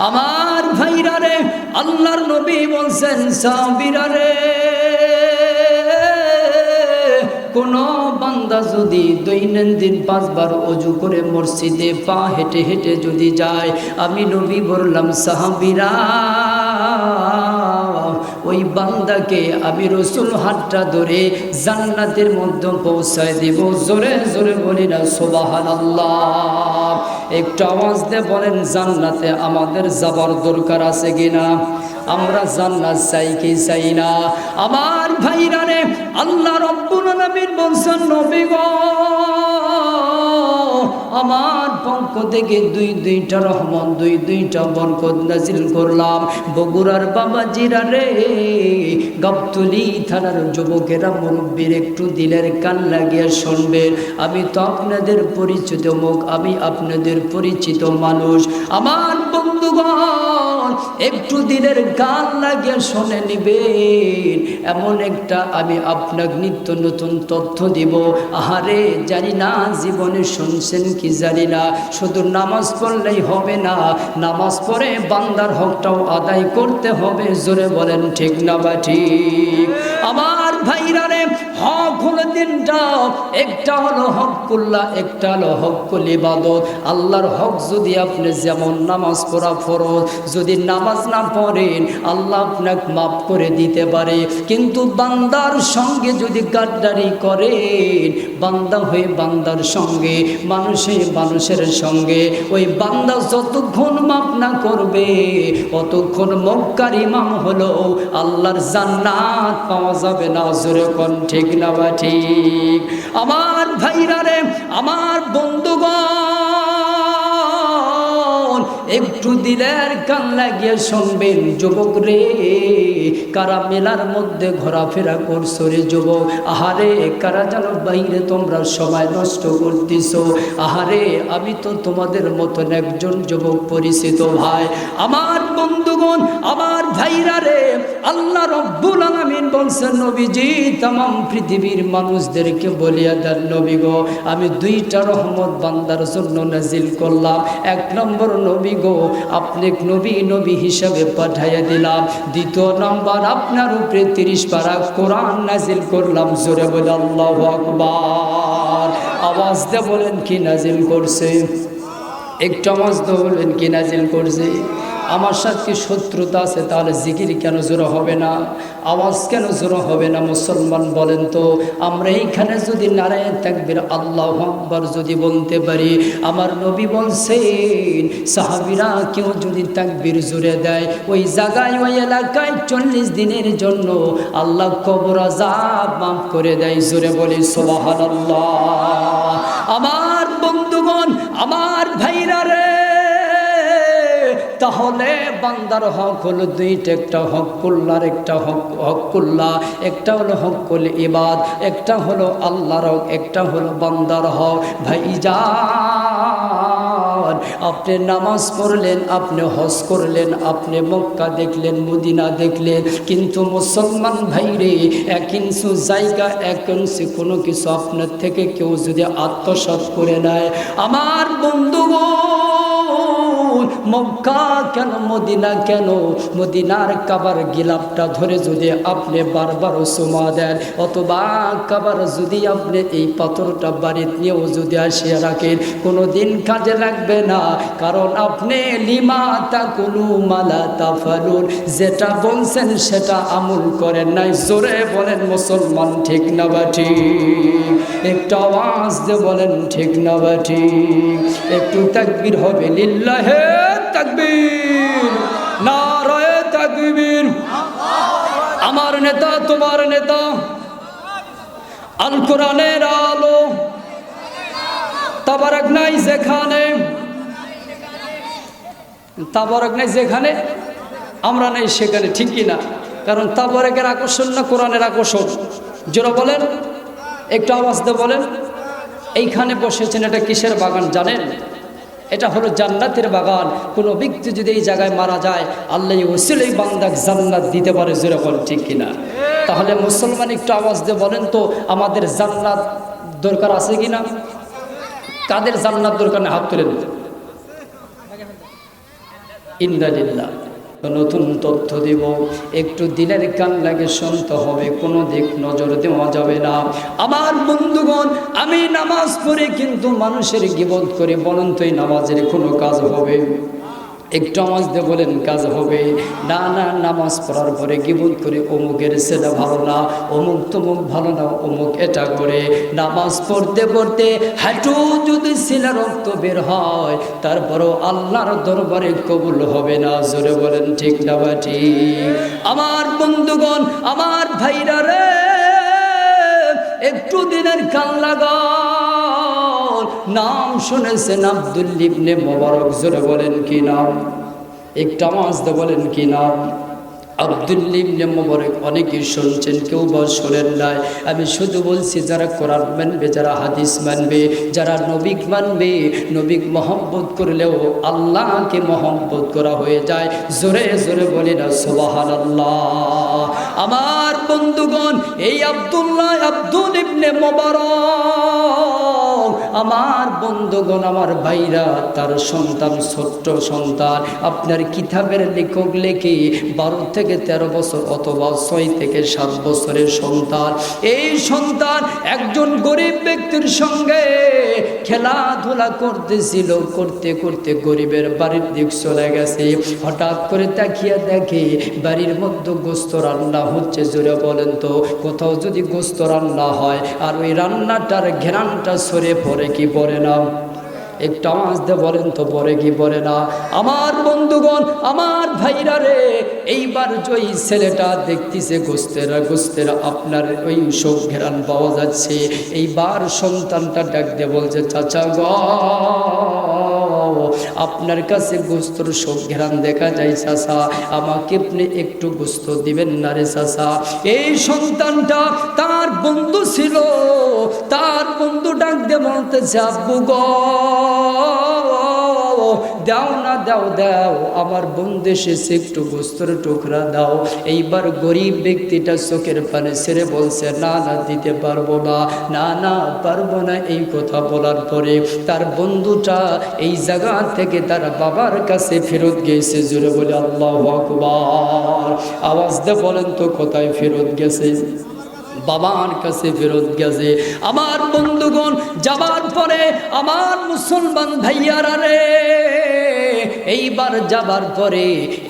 আমার ভাইরা রে, আল্লাহর নবী বলছেন সাহাবীরা রে, কোন বান্দা যদি দৈনন্দিন 5 বার ওযু করে মসজিদে পা হেঁটে হেঁটে যদি যায়, আমি নবী বললাম সাহাবীরা, ওই বান্দাকে আমি রাসূল হাতটা ধরে জান্নাতের মধ্যে পৌঁছায় দিব। জোরে জোরে বলি না সুবহানাল্লাহ। একটু আওয়াজ দিয়ে বলেন, জান্নাতে আমাদের যাবার দরকার আছে কিনা? আমরা জান্নাত চাই কি চাই না? আমার ভাইরা রে, আল্লাহ রাব্বুল আলামিন বলছেন নবী গো, আমার পক্ষ থেকে দুইটা রহমত, দুইটা বরকত নাজিল করলাম। বগুড়ার বাবাজিরা রে, গাবতলী থানার যুবকেরা, মুরব্বীর একটু দিলের কান লাগিয়ে শুনবেন। আমি তো আপনাদের পরিচিত মুখ, আমি আপনাদের পরিচিত মানুষ। আমার বন্ধুগণ, একটু দিলের কান লাগিয়ে শুনে নিবেন। এমন একটা আমি আপনাকে নিত্য নতুন তথ্য দিব। আহারে, জানি না জীবনে শুনছেন কি জানি না, শুধু নামাজ পড়লেই হবে না, নামাজ পড়ে বান্দার হকটাও আদায় করতে হবে। জোরে বলেন ঠিক না বা ঠিক? আমার ভাইরা রে, হক হলো 3টা। একটা হলো হকুল্লাহ, একটা হলো হকুল ইবাদত। আল্লাহর হক যদি আপনি, যেমন নামাজ পড়া ফরজ, যদি নামাজ না পড়েন আল্লাহ আপনাকে মাফ করে দিতে পারে। কিন্তু বান্দার সঙ্গে যদি গাদ্দারি করেন, বান্দা হয়ে বান্দার সঙ্গে, মানুষের সঙ্গে, ওই বান্দা যতক্ষণ মাফ না করবে অতক্ষণ মক্কার ইমাম হলো আল্লাহর জান্নাত পাওয়া যাবে না। জোরে কোন ঠিক না বা ঠিক? আমার ভাইরা রে, আমার বন্ধুগণ, একটু দিলের কান লাগিয়ে শুনবেন। যুবক রে, কারা মেলার মধ্যে ঘোরাফেরা করছো রে যুবক? আহারে, কারা যেন বাইরে তোমরা সময় নষ্ট করতেছ। আহারে, আমি তো তোমাদের মতন একজন যুবক পরিচিত ভাই। আমার বন্ধুগণ, আমার ভাইরা রে, আল্লাহ রাব্বুল আলামিন বলছেন নবীজি, तमाम পৃথিবীর মানুষদেরকে বলিয়া দেন, নবী গো, আমি 2টা রহমত বান্দার জন্য নাজিল করলাম। 1 নম্বর, নবী গো, আপনি নবী হিসাবে পাঠাইয়া দিলাম। 2 নম্বর, আপনার উপরে 30 পারা কোরআন নাজিল করলাম। জোরে বলে আল্লাহু আকবার। আওয়াজ দিয়ে বলেন কি নাজিল করছে? একটু আওয়াজ দিয়ে বলবেন কি নাজিল করছে? আমার সাথে শত্রুতা আছে, তাহলে জিকির কেন জোরা হবে না? আওয়াজ কেন জোরা হবে না? মুসলমান বলেন তো, আমরা এইখানে যদি নারায়ে তাকবীর আল্লাহু আকবার যদি বলতে পারি, আমার নবী বলছেন সাহাবীরা কেউ যদি তাকবীর জোরে দেয়, ওই জায়গায়, ওই এলাকায় 40 দিনের জন্য আল্লাহ কবর আযাব মাফ করে দেয়। জোরে বলি সুবহানাল্লাহ। আমার বন্ধুগণ, আমার ভাইরা রে, তাহলে বান্দার হক হলো 2টা। একটা হকুল্লাহর, একটা হকুল্লাহ, একটা হলো হকুল ইবাদ, একটা হলো আল্লাহর হক, একটা হলো বান্দার হক। ভাইজান, আপনি নামাজ পড়লেন, আপনি হজ করলেন, আপনি মক্কা দেখলেন, মদিনা দেখলেন, কিন্তু মুসলমান ভাইরে, 1 ইঞ্চি জায়গা, 1 ইঞ্চি কোনো কিছু আপনার থেকে কেউ যদি আত্মসাৎ করে নেয়, আমার বন্ধুগণ, মক্কা কেন, মদিনা কেন, মদিনার কাবার গিলাপটা ধরে যদি আপনি বারবার চুমা দেন, অথবা কাবার যদি আপনি এই পাথরটা বাড়িতে নিয়েও যদি আসিয়া রাখেন, কোনো দিন কাজে লাগবে না। কারণ আপনি লিমা তাকুলু মালা তাফালুন, যেটা বলছেন সেটা আমল করেন নাই। জোরে বলেন মুসলমান ঠিক না বা ঠিক? একটু আওয়াজ দিয়ে বলেন ঠিক না বা ঠিক? একটু তাকবীর হবে, লিল্লাহে তাকবীর, নারায়ে তাকবীর। আমার নেতা, তোমার নেতা, আল কোরআনের আলো, তাবারক নাই যেখানে, তাবারক নাই যেখানে, আমরা নাই সেখানে, ঠিক কিনা? কারণ তাবারকের আকর্ষণ না কোরআনের আকর্ষণ? জোরে বলেন, একটু আওয়াজ দিয়ে বলেন। এইখানে বসেছেন, এটা কিসের বাগান জানেন? এটা হলো জান্নাতের বাগান। কোনো ব্যক্তি যদি এই জায়গায় মারা যায়, আল্লাহ ওসিলাই বান্দাকে জান্নাত দিতে পারে। জোরে বলেন ঠিক কিনা? তাহলে মুসলমান একটু আওয়াজ দিয়ে বলেন তো, আমাদের জান্নাত দরকার আছে কিনা? কাদের জান্নাত দরকার নেই? হাত তুলেন। ইন্নালিল্লাহ। নতুন তথ্য দিব, একটু দিলের কান লাগে শুনতে হবে, কোনো দিক নজর দেওয়া যাবে না। আমার বন্ধুগণ, আমি নামাজ পড়ে কিন্তু মানুষের গীবত করে, বলেন তো এই নামাজের কোনো কাজ হবে? একটু আওয়াজ দিয়ে বলেন কাজ হবে? না না, নামাজ পড়ার পরে গীবত করে অমুকের ছেলে ভালো না, অমুক তমুক ভালো না, অমুক এটা করে। নামাজ পড়তে পড়তে হাঁটু যদি ছেলে রক্ত বের হয়, তারপরও আল্লাহর দরবারে কবুল হবে না। জোরে বলেন ঠিক না বা ঠিক? আমার বন্ধুগণ, আমার ভাইরা রে, একটু দিনের কান লাগা। নাম শুনেছেন আব্দুল ইবনে মোবারক? জোরে বলেন কি নাম? একটু আওয়াজ দিয়ে বলেন কি নাম? আব্দুল ইবনে মোবারক অনেকেই শুনছেন, কেউ বা শোনেন নাই। আমি শুধু বলছি, যারা কোরআন মানবে, যারা হাদিস মানবে, যারা নবীক মানবে, নবীক মহব্বত করলেও আল্লাহকে মহব্বত করা হয়ে যায়। জোরে জোরে বলি না সুবহানাল্লাহ। আমার বন্ধুগণ, এই আব্দুল ইবনে মোবারক, আমার বন্ধুগণ, আমার ভাইরা, তার সন্তান, ছোট্ট সন্তান, আপনার কিতাবের লেখক লেখে 12 থেকে 13 বছর অথবা 6 থেকে 7 বছরের সন্তান। এই সন্তান একজন গরিব ব্যক্তির সঙ্গে খেলাধুলা করতেছিল, করতে করতে গরিবের বাড়ির দিক চলে গেছে। হঠাৎ করে তাকিয়ে দেখে বাড়ির মধ্যে গোস্ত রান্না হচ্ছে। জোরে বলেন তো, কোথাও যদি গোস্ত রান্না হয় আর ওই রান্নাটার ঘ্রাণটা সরে পড়ে কি পড়ে না? একটু আওয়াজ দিয়ে বলেন তো, পড়ে কি পড়ে না? আমার বন্ধুগণ, আমার ভাইরা রে, এইবার ওই ছেলেটা দেখতেছে গোস্তেরা আপনার ওই সব ঘেরান পাওয়া যাচ্ছে। এইবার সন্তানটা ডাক দিয়ে বলছে, চাচা গো, আপনার কাছে গোস্তর সব ঘেরান দেখা যায় চাচা, আমাকে আপনি একটু গোস্ত দিবেন না রে চাচা? এই সন্তানটা তার বন্ধু ছিল, তার বন্ধু ডাক দিয়ে বলতেছে, আব্বু গো, দাও না, দাও দাও, আমার বন্ধু এসেছে, একটু গোস্তর টুকরা দাও। এইবার গরিব ব্যক্তিটা চোখের পানি ছেড়ে বলছে, না না, দিতে পারবো না, না না, পারবো না। এই কথা বলার পরে তার বন্ধুটা এই জায়গা থেকে তার বাবার কাছে ফেরত গিয়েছে। জোরে বলে আল্লাহু আকবার। আওয়াজ দিয়ে বলেন তো, কোথায় ফেরত গেছে? বাবার কাছে ফেরত গেছে। আমার বন্ধুগণ, যাবার পরে আমার মুসলমান ভাইয়ারা রে, এইবার যাবার পরে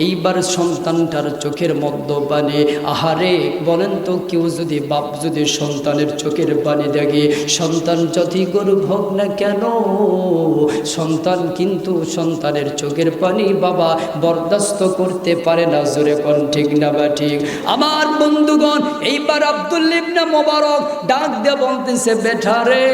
এইবার সন্তানটার চোখের মধ্যে পানি। আহারে, বলেন তো, কেউ যদি বাপ যদি সন্তানের চোখের পানি দেখে, সন্তান যতই গরিব হোক না কেন, সন্তান কিন্তু সন্তানের চোখের পানি বাবা বরদাস্ত করতে পারে না। জোরে কোন ঠিক না বা ঠিক? আমার বন্ধুগণ, এইবার আব্দুল ইবনে মোবারক ডাক দিয়ে বলতেছে, বেটা রে,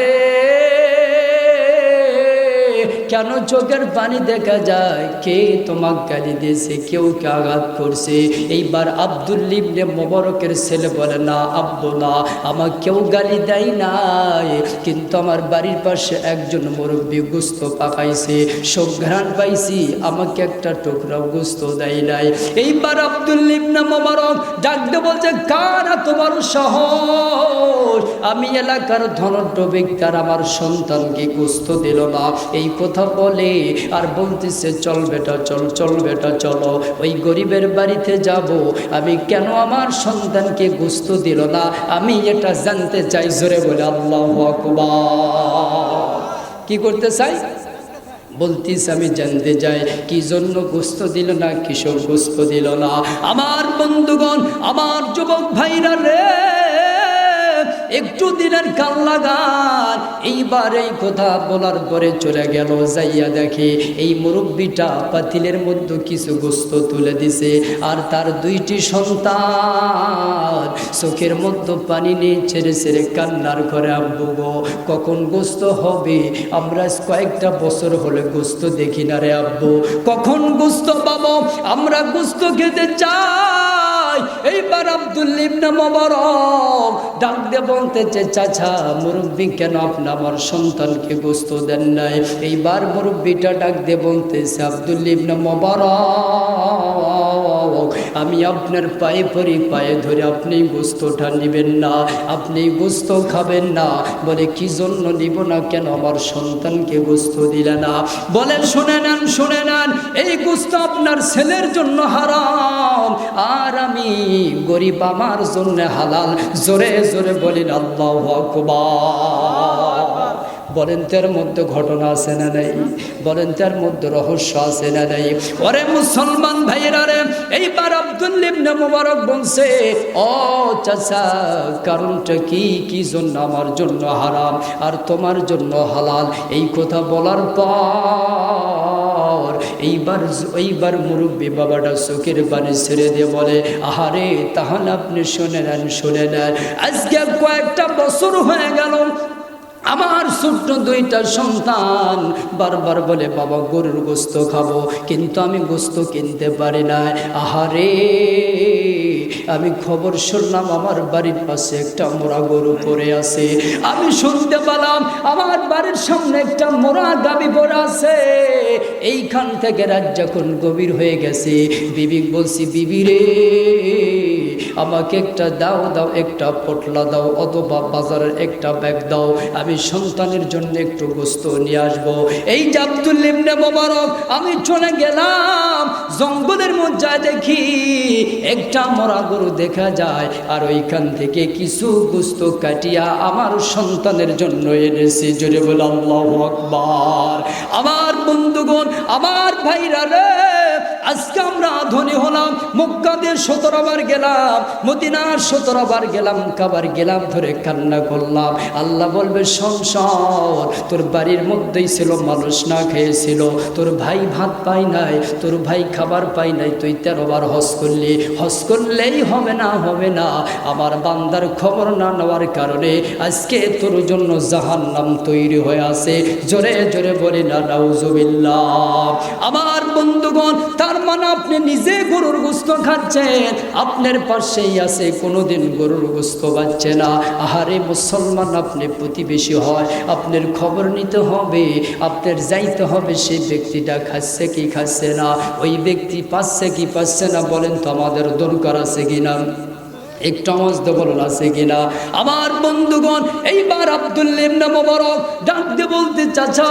কেন চোখের পানি দেখা যায়? কে তোমাকে গালি দিয়েছে? কেউ কে আঘাত করছে? এইবার আব্দুল ইবনে মোবারকের ছেলে বলে, না আব্বু না, আমাকে কেউ গালি দেয় নাই, কিন্তু আমার বাড়ির পাশে একজন মুরব্বী গোস্ত পাকাইছে, সব ঘ্রাণ পাইছি, আমাকে একটা টুকরাও গোস্ত দেয় নাই। এইবার আব্দুল ইবনে মোবারক ডাক দিয়ে বলছে, কার তোমার সাহস? আমি এলাকার ধনঢ্য ব্যক্তি, আর আমার সন্তানকে গোস্ত দিল না। এই কথা বলে আর বলতেছে, চল বেটা চল, চল বেটা চলো, ওই গরিবের বাড়িতে যাব। আমি কেন আমার সন্তানকে গোস্ত দিল না, আমি এটা জানতে চাই। জোরে বলে আল্লাহু আকবার। কি করতে চাই? বলতিস আমি জানতে যাই কি জন্য গোস্ত দিল না, কিসব গোস্ত দিল না। আমার বন্ধুগণ, আমার যুবক ভাইরা রে, একটু দিনের কান লাগান। এইবার এই কথা বলার পরে চলে গেল, যাইয়া দেখে এই মুরব্বিটা পাতিলের মধ্যে কিছু গোস্ত তুলে দিছে, আর তার 2টি সন্তান চোখের মধ্যে পানি নিয়ে ছেড়ে ছেড়ে কান্নার করে, আব্বু গো, কখন গোস্ত হবে? আমরা কয়েকটা বছর হলে গোস্ত দেখি না রে আব্বু, কখন গোস্ত পাবো? আমরা গোস্ত খেতে চাই। এইবার আব্দুল ইবনে মোবারক ডাক দিয়ে বলতেছে, চাচা মুরব্বী, কেন আপনি আমার সন্তানকে গোস্ত দেন নাই? এইবার মুরব্বীটা ডাক দিয়ে বলতেছে, আব্দুল ইবনে মোবারক, আমি আপনার পায়ে পড়ি, পায়ে ধরে আপনি গোস্তটা নেবেন না, আপনি গোস্ত খাবেন না। বলে কি জন্য নিব না কেন, আমার সন্তানকে গোস্ত দিলে না? বলেন শুনে নেন, শুনে নেন, এই গোস্ত আপনার ছেলের জন্য হারাম, আর আমি গরিব আমার জন্য হালাল। জোরে জোরে বলেন আল্লাহু আকবার। বলেন তার মধ্যে ঘটনা আছে না নাই? বলেন তার মধ্যে রহস্য আছে না নাই? ওরে মুসলমান ভাইরা রে, এইবার আব্দুল্লাহ ইবনে মুবারক বলছে, ও চাচা কারণটা কি, কি জন্য আমার জন্য হারাম আর তোমার জন্য হালাল? এই কথা বলার পর এইবার মুরব্বী বাবাটা চোখের পানি ছেড়ে দিয়ে বলে, আহারে তাহলে আপনি শুনে নেন, শুনে নেন, আজকে কয়েকটা বছর হয়ে গেল আমার ছোট্ট দুইটা সন্তান বারবার বলে বাবা গরুর গোস্ত খাবো, কিন্তু আমি গোস্ত কিনতে পারি না। আহারে আমি খবর শুনলাম আমার বাড়ির পাশে একটা মোরা গরু পড়ে আছে, আমি শুনতে পেলাম আমার বাড়ির সামনে একটা মোরা গাবি পড়ে আছে। এইখান থেকে রাত যখন গভীর হয়ে গেছে, বিবি বলছি, বিবি রে আমাকে একটা দাও, দাও একটা পটলা দাও, অথবা বাজারের একটা ব্যাগ দাও, আমি সন্তানের জন্য একটু গোস্ত নিয়ে আসবো। এই যে আব্দুল্লাহ ইবনে মুবারক, আমি চলে গেলাম জঙ্গলের মধ্যে, দেখি একটা মরা গরু দেখা যায়, আর ওইখান থেকে কিছু গোস্ত কাটিয়া আমার সন্তানের জন্য এনেছি। জোরে বলে আল্লাহু আকবার। আমার বন্ধুগণ, আমার ভাইরা রে, আজকে আমরা ধনী হলাম, মক্কা দিয়ে 17 বার গেলাম, মদিনার 17 বার গেলাম, কাবার গেলাম, ধরে কান্না করলাম। আল্লাহ বলবে, সংসার তোর বাড়ির মধ্যেই ছিল, মানুষ না খেয়েছিল, তোর ভাই ভাত পাই নাই, তোর ভাই খাবার পাই নাই, তুই 13 বার হজ করলি, হজ করলেই হবে না, হবে না। আমার বান্দার খবর না নেওয়ার কারণে আজকে তোর জন্য জাহান্নাম তৈরি হয়ে আছে। জোরে জোরে বলি না নাউজুবিল্লাহ। আমার বন্ধুগণ, তার মানে আপনি নিজে গরুর গোস্ত খাচ্ছেন, আপনার পাশেই আছে, কোনোদিন গরুর গোস্ত পাচ্ছে না। আহারে মুসলমান, আপনি প্রতিবেশী হয়, আপনার খবর নিতে হবে, আপনার যাইতে হবে সেই ব্যক্তিটা খাচ্ছে কি খাচ্ছে না, ওই ব্যক্তি পাচ্ছে কি পাচ্ছে না, বলেন তো আমাদের দরকার আছে কিনা? একটু আওয়াজ দিয়ে বলুন আছে কিনা? আমার বন্ধুগণ, এইবার আব্দুল্লাহ ইবনে মুবারক ডাক দিয়ে বলতে, চাচা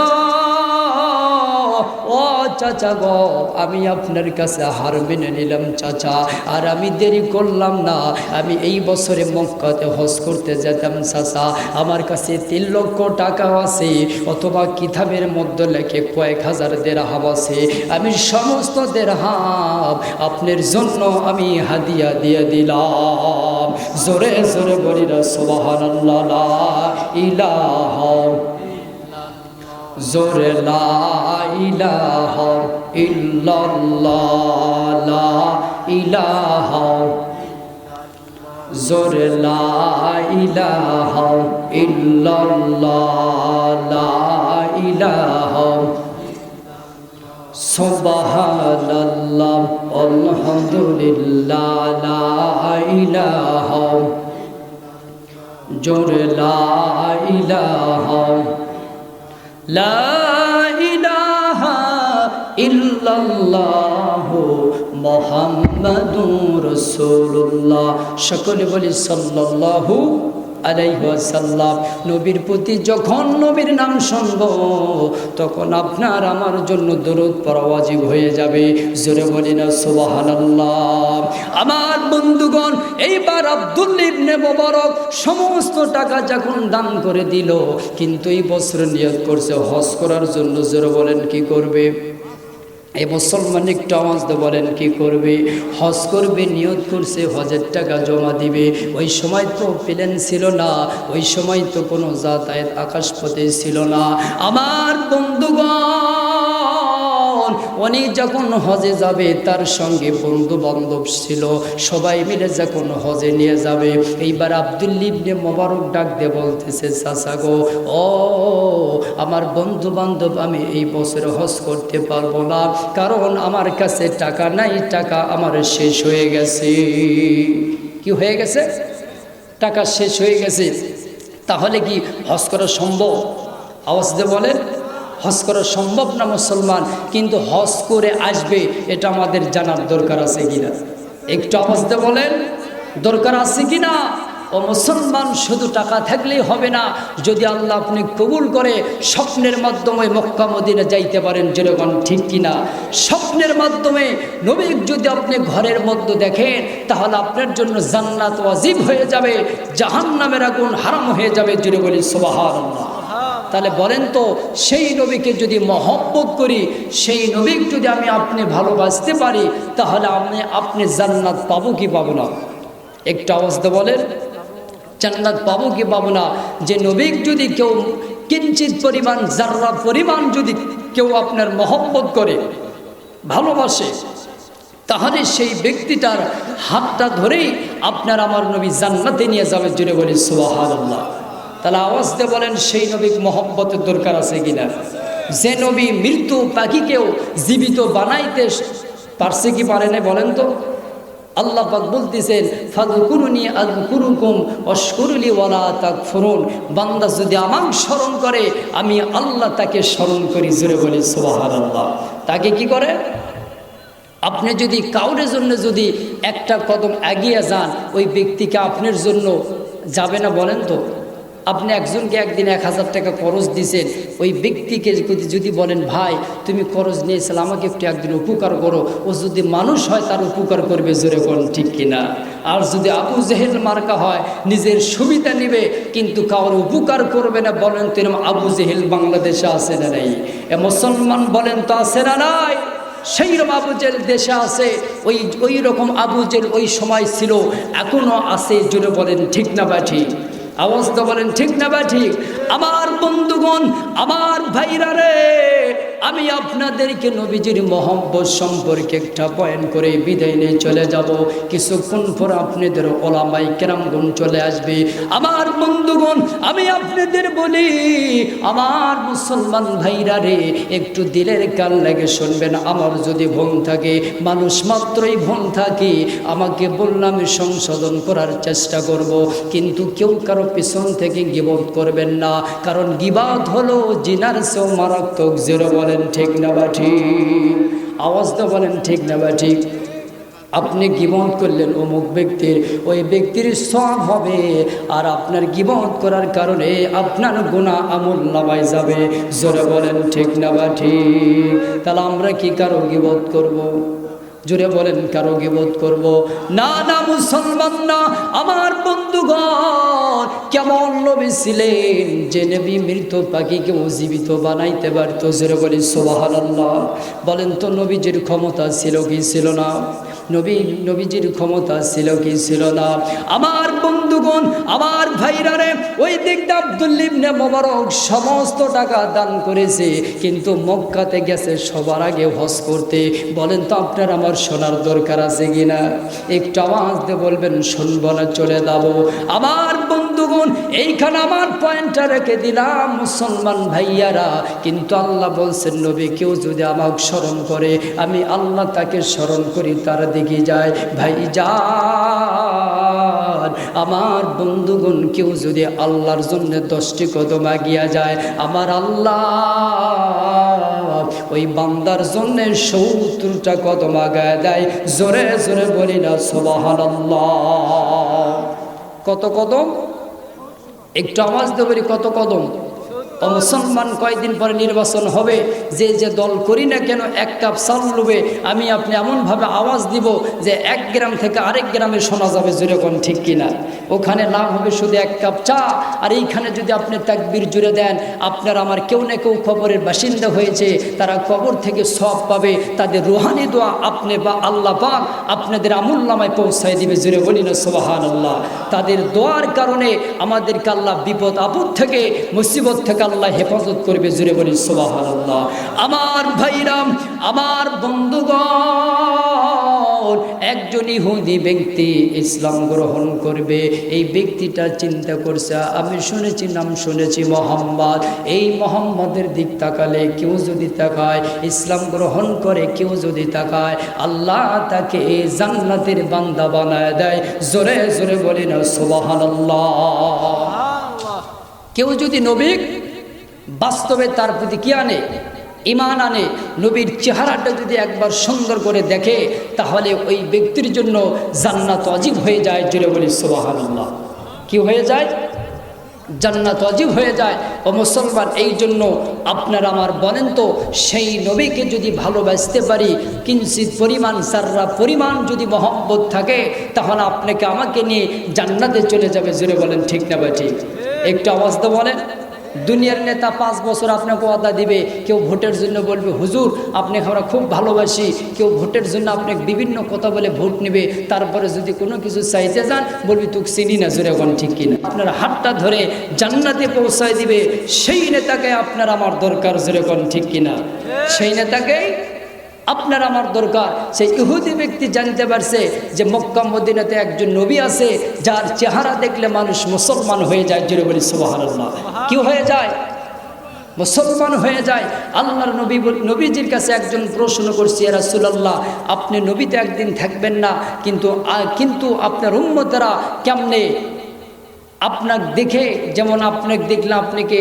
ও চাচা গো, আমি আপনার কাছে হার মেনে নিলাম চাচা, আর আমি দেরি করলাম না, আমি এই বছরে মক্কাতে হজ করতে যেতাম চাচা, আমার কাছে 3 লক্ষ টাকা আছে, অথবা কিতাবের মধ্যে লেখে কয়েক হাজার দিরহাম আছে, আমি সমস্ত দিরহাম আপনার জন্য আমি হাদিয়া দিয়ে দিলাম। জোরে জোরে বলি না সুবহানাল্লাহ, লা ইলাহা জোরে লা ইলাহা ইল্লাল্লাহ, লা ইলাহা জোরে লা ইলাহা ইল্লাল্লাহ, লা ইলাহা সুবহানাল্লাহ আলহামদুলিল্লাহ, লা ইলাহা জোরে লা ইলাহা লা ইলাহা ইল্লাল্লাহু মুহাম্মাদুর রাসূলুল্লাহ। সকলে বলি সাল্লাল্লাহু আলাইহি ওয়াসাল্লাম। নবীর প্রতি যখন নবীর নাম শুনব, তখন আপনার আমার জন্য দরুদ পড়া ওয়াজিব হয়ে যাবে। জোরে বলি না সুবহানাল্লাহ। আমার বন্ধুগণ, এইবার আব্দুল্লাহ ইবনে মুবারক সমস্ত টাকা যখন দান করে দিল, কিন্তু এই বছর নিয়ত করছে হজ করার জন্য। জোরে বলেন কি করবে? এই মুসলমান একটু আওয়াজ দিয়ে বলেন কি করবে? হজ করবে, নিয়ত করছে, হজের টাকা জমা দিবে। ওই সময় তো প্লেন ছিল না, ওই সময় তো কোনো যাতায়াত আকাশপথে ছিল না। আমার বন্ধুগণ, উনি যখন হজে যাবে, তার সঙ্গে বন্ধু বান্ধব ছিল, সবাই মিলে যখন হজে নিয়ে যাবে, এইবার আব্দুল্লাহ ইবনে মুবারক ডাক দিয়ে বলতেছে, চাচা গো, ও আমার বন্ধু বান্ধব, আমি এই বছর হজ করতে পারবো না, কারণ আমার কাছে টাকা নাই, টাকা আমার শেষ হয়ে গেছে। কি হয়ে গেছে? টাকা শেষ হয়ে গেছে। তাহলে কি হজ করা সম্ভব? আওয়াজ দিয়ে বলেন, হজ করা সম্ভব না মুসলমান, কিন্তু হজ করে আসবে এটা আমাদের জানার দরকার আছে কিনা? একটু আওয়াজ দিয়ে বলেন দরকার আছে কি না? ও মুসলমান, শুধু টাকা থাকলেই হবে না। যদি আল্লাহ আপনি কবুল করে স্বপ্নের মাধ্যমে মক্কা মদিনা যাইতে পারেন, যেরকম ঠিক কিনা? স্বপ্নের মাধ্যমে নবী যদি আপনি ঘরের মধ্যে দেখেন, তাহলে আপনার জন্য জান্নাত ওয়াজিব হয়ে যাবে, জাহান্নামের আগুন হারাম হয়ে যাবে। জুড়ে বলি সুবহানাল্লাহ। তাহলে বলেন তো, সেই নবীকে যদি মহব্বত করি, সেই নবীকে যদি আমি আপনি ভালোবাসতে পারি, তাহলে আপনি জান্নাত পাবো কি পাবো না? একটু আওয়াজ দিয়ে বলেন জান্নাত পাবো কি পাবো না? যে নবীকে যদি কেউ কিঞ্চিত পরিমাণ, যার্রা পরিমাণ যদি কেউ আপনার মহব্বত করে, ভালোবাসে, তাহলে সেই ব্যক্তিটার হাতটা ধরেই আপনার আমার নবী জান্নাতে নিয়ে যাবে। জুড়ে বলি সুবহানাল্লাহ। তাহলে আওয়াজ দিয়ে বলেন সেই নবীকে মহব্বতের দরকার আছে কিনা? যে নবী মৃত্যু পাখিকেও জীবিত বানাইতে পারছে কি পারে না বলেন তো? আল্লাহ পাক বলতেছেন ফাযকুরুনি আযকুরুকুম ওয়াশকুরুলি ওয়ালা তাকফুরুন। বান্দা যদি আমাকে স্মরণ করে, আমি আল্লাহ তাকে স্মরণ করি। জোরে বলি সুবহানাল্লাহ। তাকে কি করে? আপনি যদি কাউরের জন্য যদি একটা কদম এগিয়ে যান, ওই ব্যক্তিকে আপনার জন্য যাবে না বলেন তো? আপনি একজনকে একদিন 1000 টাকা খরচ দিয়েছেন, ওই ব্যক্তিকে যদি বলেন ভাই তুমি খরচ নিয়েছিলে, আমাকে একটু একদিন উপকার করো, ও যদি মানুষ হয় তার উপকার করবে। জোরে কোন ঠিক কিনা? আর যদি আবু জেহেল মার্কা হয়, নিজের সুবিধা নিবে কিন্তু কারোর উপকার করবে না, বলেন তো এরকম আবু জেহেল বাংলাদেশে আছে না নাই? এ মুসলমান বলেন তো আছে না নাই? সেই রকম আবু জেহেল দেশে আছে। ওই রকম আবু জেহেল ওই সময় ছিল, এখনো আছে। জোরে বলেন ঠিক না বা ঠিক? আওয়াজ তো বলেন ঠিক না বা ঠিক? আমার বন্ধুগণ, আমার ভাইরা রে, আমি আপনাদেরকে নবীজির মহব্বত সম্পর্কে একটা পয়েন্ট করে বিদায় নিয়ে চলে যাব। কিছুক্ষণ পর আপনাদের ওলামায়ে কেরামগণ চলে আসবে। আমার বন্ধুগণ, আমি আপনাদের বলি, আমার মুসলমান ভাইরা রে, একটু দিলের কান লাগে শুনবেন। আমার যদি ভুল থাকে, মানুষ মাত্রই ভুল থাকে, আমাকে বললাম সংশোধন করার চেষ্টা করব, কিন্তু কেউ কারো পিছন থেকে গীবত করবেন না, কারণ গীবত হলো জিনার চেয়েও মারাত্মক। জোরে বলেন ঠিক না বা ঠিক? আওয়াজ তো বলেন ঠিক না বা ঠিক? আপনি গীবত করলেন অমুক ব্যক্তির, ওই ব্যক্তির সওয়াব হবে, আর আপনার গীবত করার কারণে আপনার গুনাহ আমলনামায় যাবে। জোরে বলেন ঠিক না বা ঠিক? তাহলে আমরা কি কারো গীবত করব? জোরে বলেন কারো গীবত করব না? না মুসলমান না। আমার বন্ধুগণ, কেমন নবী ছিলেন যে নবী মৃত পাখিকে জীবিত বানাইতে পারত? জোরে বলি সুবহানাল্লাহ। বলেন তো নবীজির ক্ষমতা ছিল কি ছিল না? নবীজির ক্ষমতা ছিল কি ছিল না? আমার বন্ধুগণ, আমার ভাইরা রে, ওই দিকটা আব্দুল্লাহ ইবনে মুবারক সমস্ত টাকা দান করেছে, কিন্তু মক্কাতে গেছে সবার আগে হজ করতে। বলেন তো আপনার আমার শোনার দরকার আছে কিনা? একটু আওয়াজ দিয়ে বলবেন শুনবো না চলে যাব? আমার বন্ধুগণ, এইখানে আমার পয়েন্টটা রেখে দিলাম মুসলমান ভাইয়ারা। কিন্তু আল্লাহ বলছেন নবী কেউ যদি আমাকে স্মরণ করে, আমি আল্লাহ তাকে স্মরণ করি, তার দিকে যায়। ভাইজান, আমার বন্ধুগণ, কেউ যদি আল্লাহর জন্য 10টি কদম আগিয়া যায়, আমার আল্লাহ ওই বান্দার জন্য 70টা কদম আগায় দেয়। জোরে জোরে বলি না সুবহানাল্লাহ। কত কদম? একটু আওয়াজ দিয়ে বলি কত কদম? ও মুসলমান, কয়েকদিন পরে নির্বাচন হবে, যে যে দল করি না কেন 1 কাপ চাল লুবে, আমি আপনি এমনভাবে আওয়াজ দিব যে 1 গ্রাম থেকে আরেক গ্রামে শোনা যাবে। জোরে কোন ঠিক কিনা? ওখানে লাভ হবে শুধু 1 কাপ চা, আর এইখানে যদি আপনি তাকবীর জুড়ে দেন, আপনার আমার কেউ না কেউ কবরের বাসিন্দা হয়েছে, তারা কবর থেকে সওয়াব পাবে, তাদের রুহানি দোয়া আপনি বা আল্লাহ পাক আপনাদের আমলনামায় পৌঁছায় দিবে। জোরে বলি না সুবহানাল্লাহ। তাদের দোয়ার কারণে আমাদেরকে আল্লাহ বিপদ আপদ থেকে, মুসিবত থেকে আল্লাহ হেফাজত করবে। জোরে বলি সুবহানাল্লাহ। আমার ভাইরাম, আমার বন্ধুগণ, একজন ইহুদি ব্যক্তি ইসলাম গ্রহণ করবে। এই ব্যক্তিটা চিন্তা করছে, আমি শুনেছি, নাম শুনেছি মোহাম্মদ, এই মোহাম্মদের দিক তাকালে, কেউ যদি তাকায়, ইসলাম গ্রহণ করে কেউ যদি তাকায়, আল্লাহ তাকে জান্নাতের বান্দা বানায় দেয়। জোরে জোরে বলি না সুবহানাল্লাহ। কেউ যদি নবী বাস্তবে তার প্রতি কি আনে, ঈমান আনে, নবীর চেহারাটা যদি একবার সুন্দর করে দেখে, তাহলে ওই ব্যক্তির জন্য জান্নাত ওয়াজিব হয়ে যায়। জোরে বলি সুবহানাল্লাহ। কি হয়ে যায়? জান্নাত ওয়াজিব হয়ে যায়। ও মুসলমান, এই জন্য আপনারা আমার বলেন তো, সেই নবীকে যদি ভালোবাসতে পারি, কিঞ্চিত পরিমাণ সাররা পরিমাণ যদি মহব্বত থাকে, তাহলে আপনাকে আমাকে নিয়ে জান্নাতে চলে যাবে। জোরে বলেন ঠিক না বা ঠিক? একটু আওয়াজ তো বলেন। দুনিয়ার নেতা 5 বছর আপনাকে ওয়াদা দিবে, কেউ ভোটের জন্য বলবে হুজুর আপনাকে আমরা খুব ভালোবাসি, কেউ ভোটের জন্য আপনাকে বিভিন্ন কথা বলে ভোট নেবে, তারপরে যদি কোনো কিছু চাইতে যান বলবি তুই চিনি না। জোরে কোন ঠিক কিনা? আপনার হাতটা ধরে জান্নাতে পৌঁছায় দিবে, সেই নেতাকে আপনার আমার দরকার। জোরে কোন ঠিক কিনা? সেই নেতাকেই আপনার আমার দরকার। সেই ইহুদি ব্যক্তি জানতে পারছে যে মক্কা মদিনাতে একজন নবী আছে, যার চেহারা দেখলে মানুষ মুসলমান হয়ে যায়। জোরে বলি সুবহানাল্লাহ। কি হয়ে যায়? মুসলমান হয়ে যায়। আল্লাহর নবীজির কাছে একজন প্রশ্ন করছে, ইয়া রাসূলুল্লাহ, আপনি নবীতে একদিন থাকবেন না, কিন্তু আপনার উম্মতেরা কেমনে আপনাকে দেখে, যেমন আপনাকে দেখলে আপনাকে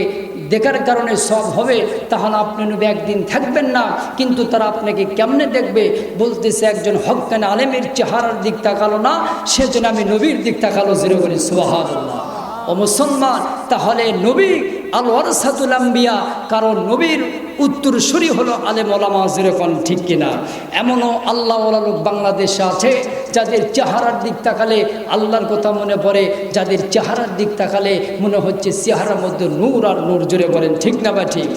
দেখার কারণে সব হবে, তাহলে আপনি নবী একদিন থাকবেন না, কিন্তু তারা আপনাকে কেমনে দেখবে? বলতেছে একজন হক্কানি আলেমের চেহারার দিক তাকালো না, সেজন্য আমি নবীর দিক তাকালো। জোরে বলি সুবহানাল্লাহ। ও মুসলমান, তাহলে নবী আল ওয়ারাসাতুল আম্বিয়া, কারণ নবীর উত্তরসূরি হলো আলেম ওলামা। যেরকম ঠিক কিনা? এমনও আল্লাহওয়ালা লোক বাংলাদেশে আছে যাদের চেহারার দিক তাকালে আল্লাহর কথা মনে পড়ে, যাদের চেহারার দিক তাকালে মনে হচ্ছে চেহারার মধ্যে নূর আর নূর। জুড়ে বলেন ঠিক না বা ঠিক?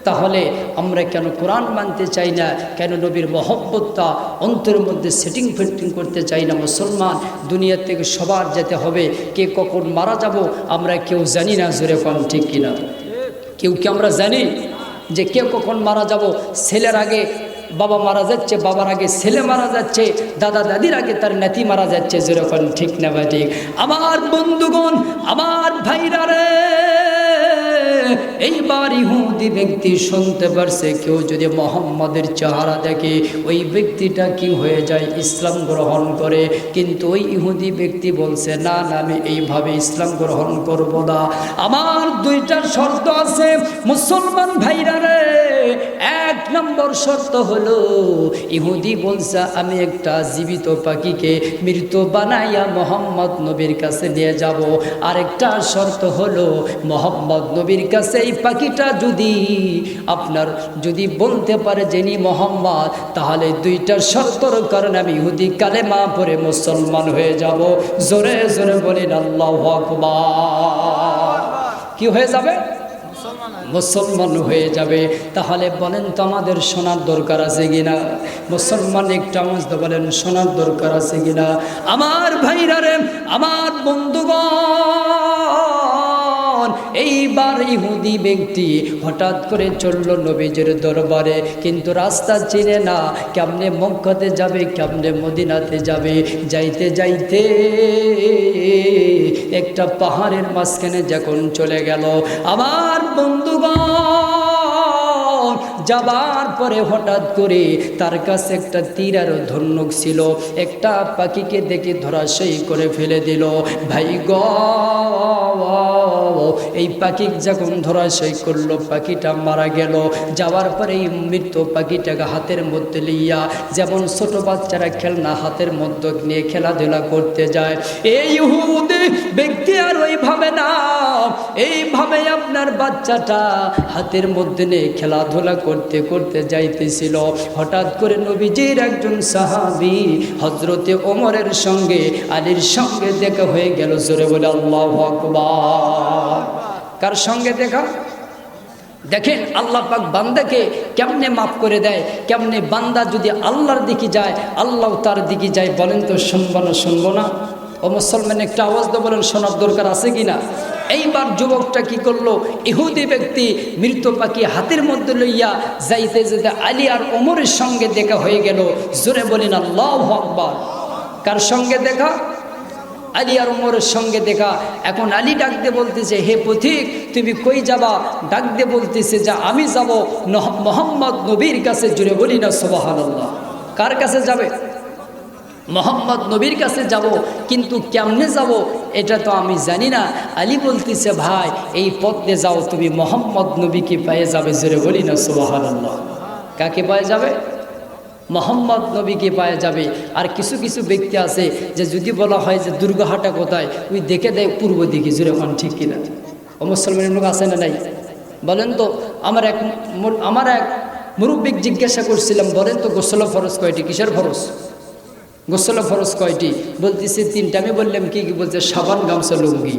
তাহলে আমরা কেন কোরআন মানতে চাই না? কেন নবীর মহব্বতটা অন্তরের মধ্যে সেটিং ফিটিং করতে চাই না? মুসলমান, দুনিয়া থেকে সবার যেতে হবে, কে কখন মারা যাব আমরা কেউ জানি না। জোরে কোন ঠিক কিনা? কেউ কি আমরা জানি যে কে কখন মারা যাব? ছেলের আগে বাবা মারা যাচ্ছে, বাবার আগে ছেলে মারা যাচ্ছে, দাদা দাদির আগে তার নাতি মারা যাচ্ছে। যেরকম ঠিক না বা ঠিক? আমার বন্ধুগণ, আমার ভাইরা রে, এইবার ইহুদি ব্যক্তি শুনতে পারছে কেউ যদি মোহাম্মদের চেহারা দেখে ওই ব্যক্তিটা কি হয়ে যায়? ইসলাম গ্রহণ করে। কিন্তু ওই ইহুদি ব্যক্তি বলছে না না, আমি এইভাবে ইসলাম গ্রহণ করব না, আমার 2টা শর্ত আছে। মুসলমান ভাইরা রে, 1 নম্বর শর্ত হলো, ইহুদি বলছে আমি একটা জীবিত পাখিকে মৃত বানাইয়া মোহাম্মদ নবীর কাছে নিয়ে যাব। আরেকটা শর্ত হলো, মোহাম্মদ নবীর কাছে এই পাখিটা যদি বলতে পারে যিনি মোহাম্মদ, তাহলে 2টা শর্তর কারণে আমি ইহুদি কালেমা পড়ে মুসলমান হয়ে যাব। জোরে জোরে বলেন আল্লাহু আকবার। কি হয়ে যাবে? মুসলমান হয়ে যাবে। তাহলে বলেন তো আমাদের শোনার দরকার আছে কিনা? মুসলমান একটা আওয়াজ তো বলেন, শোনার দরকার আছে কিনা? আমার ভাইরা রে, আমার বন্ধুগণ, এইবার ইহুদি ব্যক্তি হঠাৎ করে চলল নবীজির দরবারে, কিন্তু রাস্তা চিনে না, কেমনে মক্কাতে যাবে, কেমনে মদিনাতে যাবে। যাইতে যাইতে একটা পাহাড়ের মাঝখানে যখন চলে গেল, আমার বন্ধুগণ, যাবার পরে হঠাৎ করে তার কাছে একটা তীর আর ধনুক ছিল, একটা পাখিকে দেখে ধরাশায়ী করে ফেলে দিল। ভাই গো, এই পাখি যখন ধরাশায়ী করলো, পাখিটা মারা গেল। যাওয়ার পরে এই মৃত পাখিটাকে হাতের মধ্যে লইয়া, যেমন ছোট বাচ্চারা খেলনা হাতের মধ্যে নিয়ে খেলাধুলা করতে যায়, এই ইহুদি ব্যক্তি আর ওইভাবে না, এইভাবে আপনার বাচ্চাটা হাতের মধ্যে নিয়ে খেলাধুলা করতে করতে যাইতেছিল। হঠাৎ করে নবীজির একজন সাহাবী হযরতে ওমরের সঙ্গে আলীর সঙ্গে দেখা হয়ে গেল। জোরে বলে আল্লাহু আকবার। কার সঙ্গে দেখা? দেখেন আল্লাহ পাক বান্দাকে কেমনে মাফ করে দেয়, কেমনে বান্দা যদি আল্লাহর দিকে যায় আল্লাহ তার দিকে যায়। বলেন তো শুনবো না শুনবো না? ও মুসলমান, একটা আওয়াজ তো বলেন, শোনার দরকার আছে কিনা? এইবার যুবকটা কি করলো? ইহুদি ব্যক্তি মৃত পাখি হাতের মধ্যে লইয়া যাইতে যেতে আলী আর ওমরের সঙ্গে দেখা হয়ে গেল। জোরে বলেন আল্লাহু আকবার। কার সঙ্গে দেখা? আলী আর ওমরের সঙ্গে দেখা। এখন আলী ডাক দিয়ে বলতেছে, হে পথিক তুমি কই যাবা? ডাক দিয়ে বলতেছে যে আমি যাব মোহাম্মদ নবীর কাছে। জুড়ে বলি না সুবহানাল্লাহ। কার কাছে যাবে? মোহাম্মদ নবীর কাছে যাব। কিন্তু কেমনে যাব এটা তো আমি জানি না। আলী বলতেছে ভাই এই পথ দিয়ে যাও, তুমি মোহাম্মদ নবীকে পেয়ে যাবে। জোরে বলি না সুবহানাল্লাহ। কাকে পেয়ে যাবে? মোহাম্মদ নবীকে পাওয়া যাবে। আর কিছু কিছু ব্যক্তি আছে যে যদি বলা হয় যে দুর্গাহাটা কোথায়, ওই দেখে দেয় পূর্ব দিকে। জোরে এখন ঠিক কিনা? ও মুসলমানের লোক আছে না নাই? বলেন তো। আমার এক মুরব্বিক জিজ্ঞাসা করছিলাম, বলেন তো গোসল ফরজ কয়টি? কিসের ফরজ? গোসল ফরজ কয়টি? বলতেছে 3টা। আমি বললাম কি কি? বলছে সাবান, গামছা, লুঙ্গি।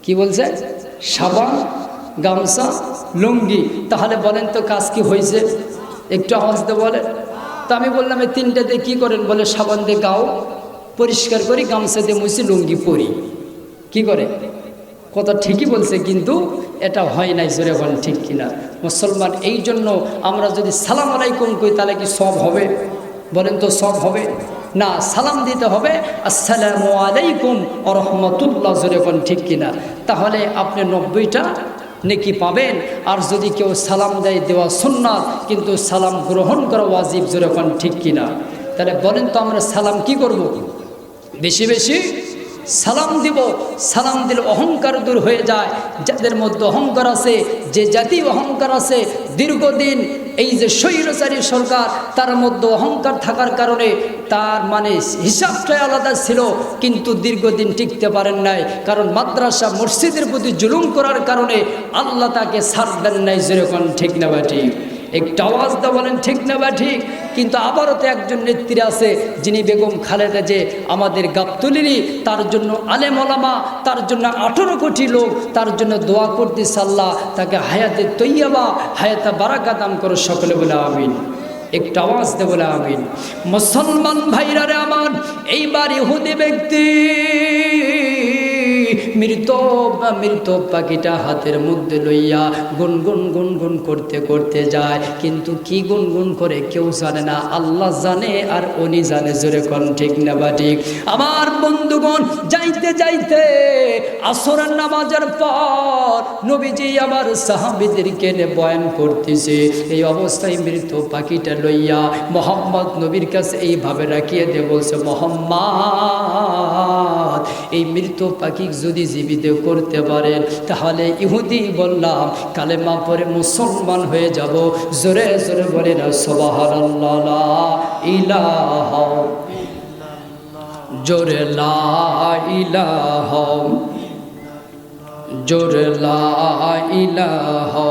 কি বলছে? সাবান, গামছা, লুঙ্গি। তাহলে বলেন তো কাজ কি হয়েছে? একটু আওয়াজ দিয়ে বলেন তো। আমি বললাম এই 3টাতে কি করেন? বলে সাবান দিয়ে গাও পরিষ্কার করি, গামছা দিয়ে মুছি, লুঙ্গি পরি। কি করে? কথা ঠিকই বলছে, কিন্তু এটা হয় নাই। জোরে বলেন ঠিক কিনা? মুসলমান এই জন্য আমরা যদি সালাম আলাইকুম কই তাহলে কি সব হবে? বলেন তো সব হবে না। সালাম দিতে হবে আসসালামু আলাইকুম ওয়া রাহমাতুল্লাহ। জোরে বলেন ঠিক কিনা? তাহলে আপনি 90টা নেকি পাবেন। আর যদি কেউ সালাম দেয়, দেওয়া সুন্নাত, কিন্তু সালাম গ্রহণ করা ওয়াজিব। জোরে বলেন ঠিক কিনা? তাহলে বলেন তো আমরা সালাম কি করব? বেশি বেশি সালাম দিব। সালাম দিলে অহংকার দূর হয়ে যায়। যাদের মধ্যে অহংকার আছে, যে জাতি অহংকার আছে, দীর্ঘদিন এই যে স্বৈরাচারী সরকার, তার মধ্যে অহংকার থাকার কারণে তার মানে হিসাবটাই আলাদা ছিল, কিন্তু দীর্ঘদিন টিকতে পারেন নাই। কারণ মাদ্রাসা মসজিদের প্রতি জুলুম করার কারণে আল্লাহ তাকে ছাড় দেন নাই। যেরকম ঠিক না বা ঠিক? একটা আওয়াজ দা বলেন ঠিক না বা ঠিক? কিন্তু আবারও তো একজন নেত্রী আছে যিনি বেগম খালেদা, যে আমাদের গাবতলিরই, তার জন্য আলেম ওলামা, তার জন্য 18 কোটি লোক তার জন্য দোয়া করতেছে, আল্লাহ তাকে হায়াতে তৈয়বা, হায়াতে বারাকা দান করো। সকলে বলে আমিন। একটা আওয়াজ দে বলে আমিন। মুসলমান ভাইরা রে আমার, এইবার ইহুদি ব্যক্তি মৃত পাখিটা হাতের মধ্যে লইয়া গুনগুন গুনগুন করতে করতে যায়, কিন্তু কি গুনগুন করে কেউ জানে না, আল্লাহ জানে আর উনি জানে। জোরে কোন ঠিক না বা ঠিক? আমার বন্ধুগণ, যাইতে যাইতে আসরের নামাজের পর নবীজি আমার সাহাবীদেরকে নিয়ে বয়ান করতেছে। এই অবস্থায় মৃত পাখিটা লইয়া মোহাম্মদ নবীর কাছে এইভাবে রাখিয়ে দিয়ে বলছে, মোহাম্মদ এই মৃত পাখি যদি জীবিত করতে পারেন তাহলে ইহুদি বললাম কালেমা পড়ে মুসলমান হয়ে যাব। জোরে জোরে বলে না সুবহানাল্লাহ, লা ইলাহা জোরে লা ইলাহা, জোরে লা ইলাহা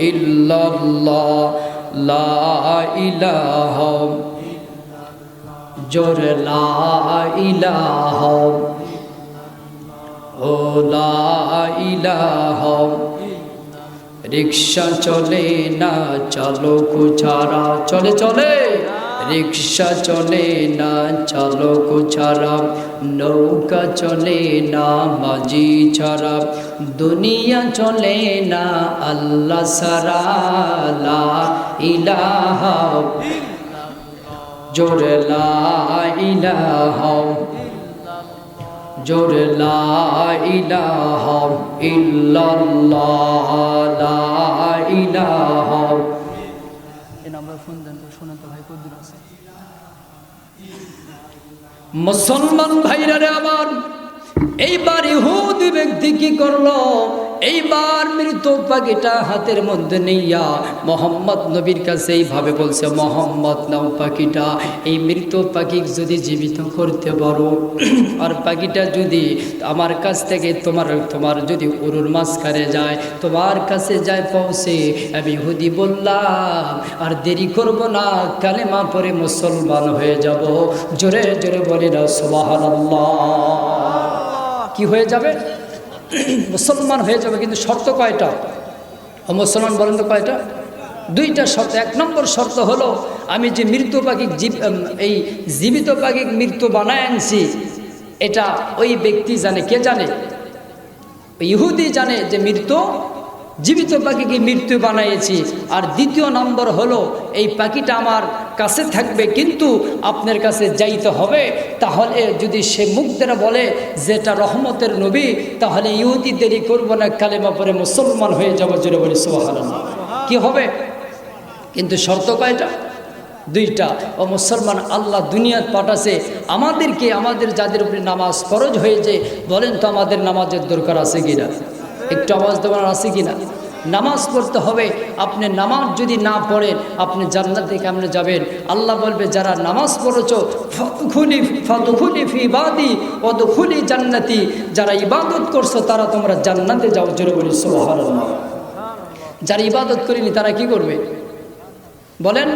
ইল্লাল্লাহ, লা ইলাহা জোরে লা ইলাহা, ও লা ইলাহা। রিক্সা চলে না চালক ছাড়া, চলে চলে রিক্সা চলে না চালক ছাড়া, নৌকা চলে না মাঝি ছাড়া, দুনিয়া চলে না আল্লাহ ছাড়া, লা ইলাহা জোরে লা ইলাহা, জোরে লা ইলাহা ইল্লাল্লাহ, লা ইলাহা। এই নাম্বার ফোন দেন তো, শুনেন তো ভাই কত দূর আছে। মুসলমান ভাইরা রে আমার, এইবার ইহুদি ব্যক্তি কি করলো? এইবার মৃত পাখিটা হাতের মধ্যে নিয়া মোহাম্মদ নবীর কাছে এইভাবে বলছে, মোহাম্মদ নাও পাখিটা, এই মৃত পাখি যদি জীবিত করতে পারো, আর পাখিটা যদি আমার কাছ থেকে তোমার যদি উরুর মাঝখানে যায়, তোমার কাছে যায় পৌঁছে, আমি ইহুদি বললাম আর দেরি করব না, কালেমা পড়ে মুসলমান হয়ে যাব। জোরে জোরে বলি না সুবহানাল্লাহ। কি হয়ে যাবে? মুসলমান হয়ে যাবে। কিন্তু শর্ত কয়টা? মুসলমান বলেন তো কয়টা? 2টা শর্ত। 1 নম্বর শর্ত হলো আমি যে মৃত পাখি এই জীবিত পাখি মৃত্যু বানায় আনছি, এটা ওই ব্যক্তি জানে। কে জানে? ইহুদি জানে যে জীবিত পাখিকে মৃত্যু বানাইছি। আর 2য় নম্বর হলো এই পাখিটা আমার কাছে থাকবে, কিন্তু আপনার কাছে যাইতে হবে। তাহলে যদি সে মুখ দ্বারা বলে যেটা রহমতের নবী, তাহলে ইহুদি দেরি করবো না, কালেমা পরে মুসলমান হয়ে যাবো। জোরে বলি সুবহানাল্লাহ। কি হবে? কিন্তু শর্ত কয়টা? দুইটা। ও মুসলমান, আল্লাহ দুনিয়াত পাঠাছে আমাদেরকে, আমাদের যাদের উপরে নামাজ ফরজ হয়েছে, বলেন তো আমাদের নামাজের দরকার আছে কিনা? একটু আওয়াজ দেওয়ার আছে কিনা? নামাজ পড়তে হবে। আপনি নামাজ যদি না পড়েন আপনি জান্নাতে কেমনে যাবেন? আল্লাহ বলবে যারা নামাজ পড়েছো ফাদখুলি ফি ইবাদি ওয়াদখুলি জান্নাতি, যারা ইবাদত করছো তারা তোমরা জান্নাতে যাও। জোরে বলি সুবহানাল্লাহ। যারা ইবাদত করেনি তারা কি করবে বলেন?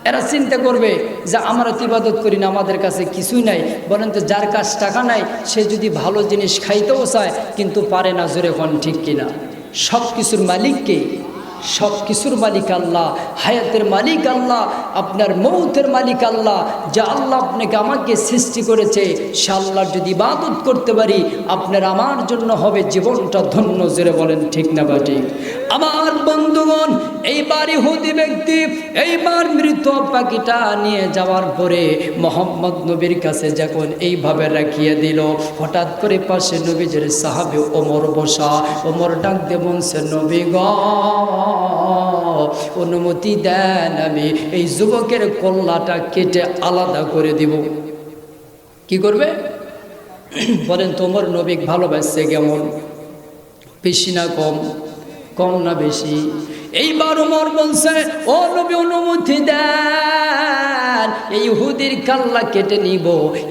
এরা চিন্তা করবে যে আমরা তো ইবাদত করি না, আমাদের কাছে কিছুই নাই। বলেন তো যার কাছে টাকা নাই সে যদি ভালো জিনিস খাইতেও চায় কিন্তু পারে না। জোরে কোন ঠিক কিনা? সব কিছুর মালিককে, সব কিছুর মালিক আল্লাহ, হায়াতের মালিক আল্লাহ, আপনার মৌতের মালিক আল্লাহ। যে আল্লাহ আপনাকে আমাকে সৃষ্টি করেছে সে আল্লাহর যদি ইবাদত করতে পারি আপনার আমার জন্য হবে জীবনটা ধন্য। জোরে বলেন ঠিক না বা ঠিক? আমার বন্ধুগণ, এইবার ইহুদি ব্যক্তি এইবার মৃত পাখিটা নিয়ে যাওয়ার পরে মোহাম্মদ নবীর কাছে যখন এইভাবে রাখিয়ে দিল, হঠাৎ করে পাশে নবীজের সাহাবী ওমর বসা। ওমর ডাক দিয়ে বলছে, নবী গো, অনুমতি দেন আমি এই যুবকের কল্লাটা কেটে আলাদা করে দিব। কি করবে বলেন? তোমার নবী ভালোবাসছে কেমন? বেশি না কম? কম না বেশি? এইবার ওমর বলছে, ও নবী অনুমতি দেন, এই ইহুদির কাল্লা কেটে নিব।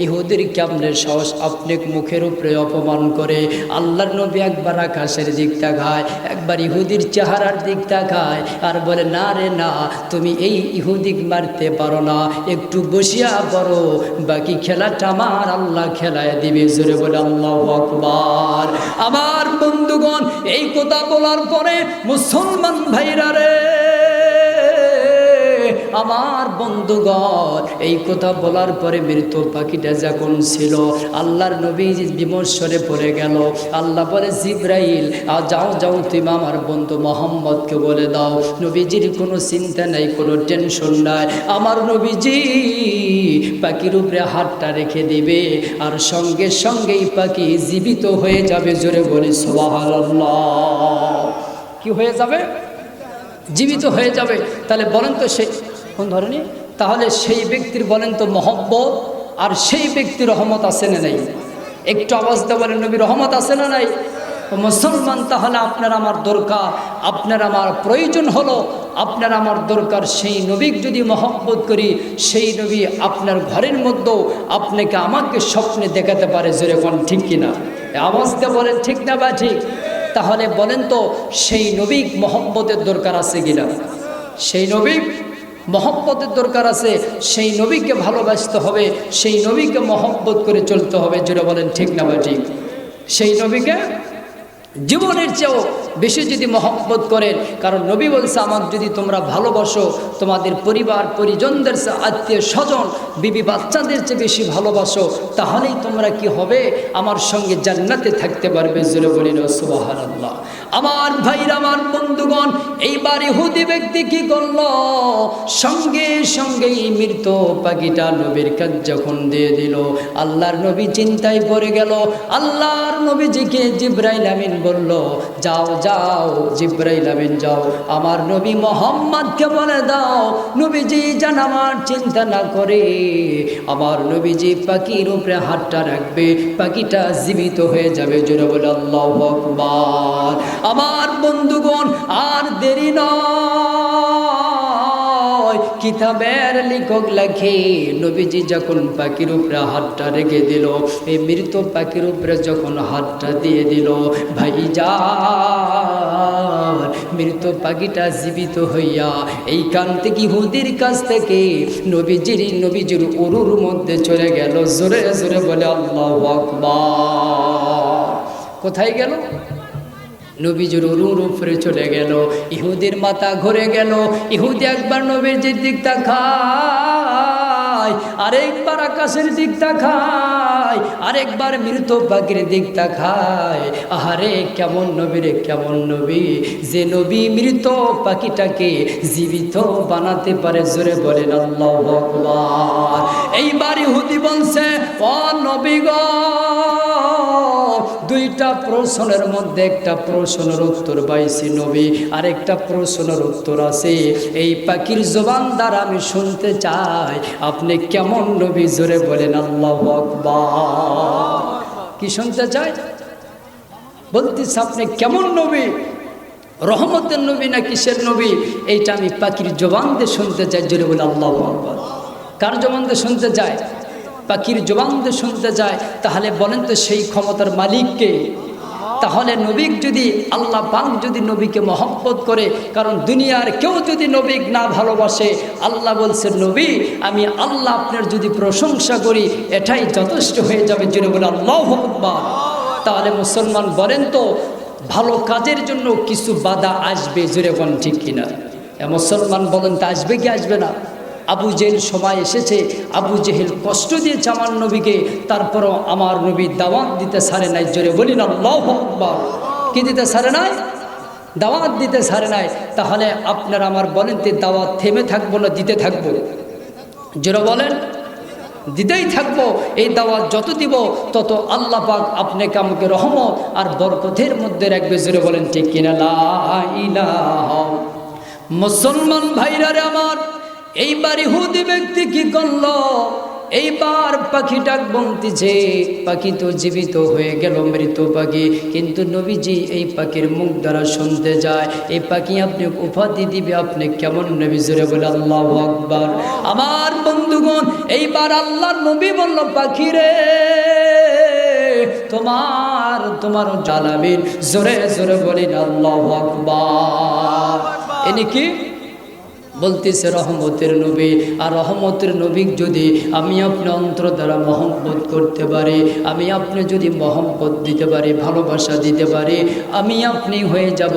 ইহুদির কেমনের সাহস আপনি মুখের উপরে অপমান করে? আল্লাহর নবী একবার আকাশের দিক তাকায়, একবার ইহুদির চেহারার দিক তাকায় আর বলে, না রে না, তুমি এই ইহুদিক মারতে পারো না, একটু বসিয়া পড়ো, বাকি খেলাটা আমার আল্লাহ খেলায় দিবে। জোরে বলে আল্লাহু আকবার। আমার বন্ধুগণ, এই কথা বলার পরে মুসলমান ভাইরা রে, আমার বন্ধুগণ, এই কথা বলার পরে মৃত পাখিটা যখন ছিল আল্লাহর নবী বিমর্ষরে পড়ে গেল। আল্লাহ বলে, জিব্রাইল যাও যাও, তুমি আমার বন্ধু মোহাম্মদকে বলে দাও নবীজির কোনো চিন্তা নাই, কোনো টেনশন নাই। আমার নবীজি পাখির উপরে হাতটা রেখে দিবে আর সঙ্গে সঙ্গেই পাখি জীবিত হয়ে যাবে। জোরে বলি সুবহানাল্লাহ। কি হয়ে যাবে? জীবিত হয়ে যাবে। তাহলে বলেন তো সেই কোন ধরনের? তাহলে সেই ব্যক্তির বলেন তো মহব্বত আর সেই ব্যক্তির রহমত আছে না নাই? একটু আওয়াজ দিয়ে বলেন, নবী রহমত আছে না নাই? মুসলমান, তাহলে আপনার আমার দরকার, আপনার আমার প্রয়োজন হলো, আপনার আমার দরকার সেই নবীকে যদি মহব্বত করি, সেই নবী আপনার ঘরের মধ্যেও আপনাকে আমাকে স্বপ্নে দেখাতে পারে। জোরে কোন ঠিক কিনা? আওয়াজ দিয়ে বলেন ঠিক না বা ঠিক? তাহলে বলেন তো সেই নবী মহব্বতের দরকার আছে কিনা? সেই নবী মহব্বতের দরকার আছে। সেই নবীকে ভালোবাসতে হবে, সেই নবীকে মহব্বত করে চলতে হবে। যেটা বলেন ঠিক না বা ঠিক? সেই নবীকে জীবনের চেয়েও বেশি যদি মহব্বত করেন, কারণ নবী বলছে, আমার যদি তোমরা ভালোবাসো, তোমাদের পরিবার পরিজনদের চেয়ে, আত্মীয় স্বজন বিবি বাচ্চাদের চেয়ে বেশি ভালোবাসো, তাহলেই তোমরা কি হবে? আমার সঙ্গে জান্নাতে থাকতে পারবে। জোরে বলিল সুবহানাল্লাহ। আমার ভাইরা, আমার বন্ধুগণ, এইবার ইহুদি ব্যক্তি কি করল? সঙ্গে সঙ্গেই মৃত পাখিটা নবীর কাছে যখন দিয়ে দিল, আল্লাহর নবী চিন্তায় পড়ে গেল। আল্লাহর নবীজিকে জিবরাইল আমিন বলল, যাও যাও জিবরাইল আমিন যাও, আমার নবী মোহাম্মদকে বলে দাও নবীজি যেন আমার চিন্তা না করে, আমার নবীজি পাখির উপরে হাতটা রাখবে, পাখিটা জীবিত হয়ে যাবে। জোরে বলে আল্লাহু আকবার। আমার বন্ধুগণ, আর দেরি নয়, কিতাবের লেখক লেখে নবীজি যখন পাখির উপরে হাতটা রেখে দিল, এই মৃত পাখির উপরে যখন হাতটা দিয়ে দিল, ভাইজান মৃত পাখিটা জীবিত হইয়া এই কান থেকে ইহুদির কাছ থেকে নবীজির উরুর মধ্যে চলে গেল। জোরে জোরে বলে আল্লাহু আকবার। কোথায় গেল? নবীজির উরুর উপরে চলে গেল। ইহুদির মাথা ঘুরে গেল। ইহুদি একবার নবীজির দিক তাকায়, আরেকবার আকাশের দিক তাকায়, আরেকবার মৃত পাখির দিক তাকায়। আহারে কেমন নবী রে, কেমন নবী, যে নবী মৃত পাখিটাকে জীবিত বানাতে পারে। জোরে বলেন আল্লাহু আকবার। এইবার ইহুদি বলছে, ও নবী গো, দুইটা প্রশ্নের মধ্যে একটা প্রশ্নের উত্তর পাইছি নবী, আর একটা প্রশ্নের উত্তর আছে। এই পাখির জবান দ্বারা আমি শুনতে চাই আপনি কেমন নবী, জোরে বলেন আল্লাহু আকবার। কি শুনতে চাই? বলতেছে আপনি কেমন নবী, রহমতের নবী না কিসের নবী? এইটা আমি পাখির জবান দিয়ে শুনতে চাই, জোরে বলে আল্লাহু আকবার। কার জবান দিয়ে শুনতে চায়? পাখির জবান দিয়ে শুনতে চায়। তাহলে বলেন তো সেই ক্ষমতার মালিককে? তাহলে নবী যদি আল্লাহ পাক যদি নবীকে মহব্বত করে, কারণ দুনিয়ার কেউ যদি নবী না ভালোবাসে, আল্লাহ বলছেন নবী আমি আল্লাহ আপনার যদি প্রশংসা করি এটাই যথেষ্ট হয়ে যাবে, জোরে বলে আল্লাহু আকবার। তাহলে মুসলমান বলেন তো ভালো কাজের জন্য কিছু বাধা আসবে, জোরে বলেন ঠিক কিনা? মুসলমান বলেন তো আসবে কি আসবে না? আবু জেহেল সময় এসেছে, আবু জেহেল কষ্ট দিয়েছে আমার নবীকে, তারপরও আমার নবী দাওয়াত দিতে ছাড়ে নাই, জোরে বলিন আল্লাহু আকবার। কি দিতে ছাড়ে নাই? দাওয়াত দিতে ছাড়ে নাই। তাহলে আপনারা আমার বলেন তো দাওয়াত থেমে থাকবো না দিতে থাকবো? জোরে বলেন। দিতেই থাকবো। এই দাওয়াত যত দিব তত আল্লাহ পাক আপনাকে আমাকে রহমত আর বরকতের মধ্যে রাখবে, জোরে বলেন ঠিক কিনা? লা ইলাহা। মুসলমান ভাইরারে আমার, এইবার ইহুদি ব্যক্তি কি করলো? এইবার পাখি ডাক বলতেছে, পাখি তো জীবিত হয়ে গেল, মৃত পাখি, কিন্তু নবীজি এই পাখির মুখ দ্বারা শুনতে যায়। এই পাখি আপনি উপাধি দিবে আপনি কেমন নবী, জোরে বলে আল্লাহু আকবার। আমার বন্ধুগণ, এইবার আল্লাহর নবী বলল পাখি রে তোমার জালাবিন, জোরে জোরে বলেন আল্লাহু আকবার। এনে কি বলতেছে? রহমতের নবী। আর রহমতের নবী যদি আমি আপনি অন্তর দ্বারা মহব্বত করতে পারি, আমি আপনি যদি মহব্বত দিতে পারি, ভালোবাসা দিতে পারি, আমি আপনি হয়ে যাব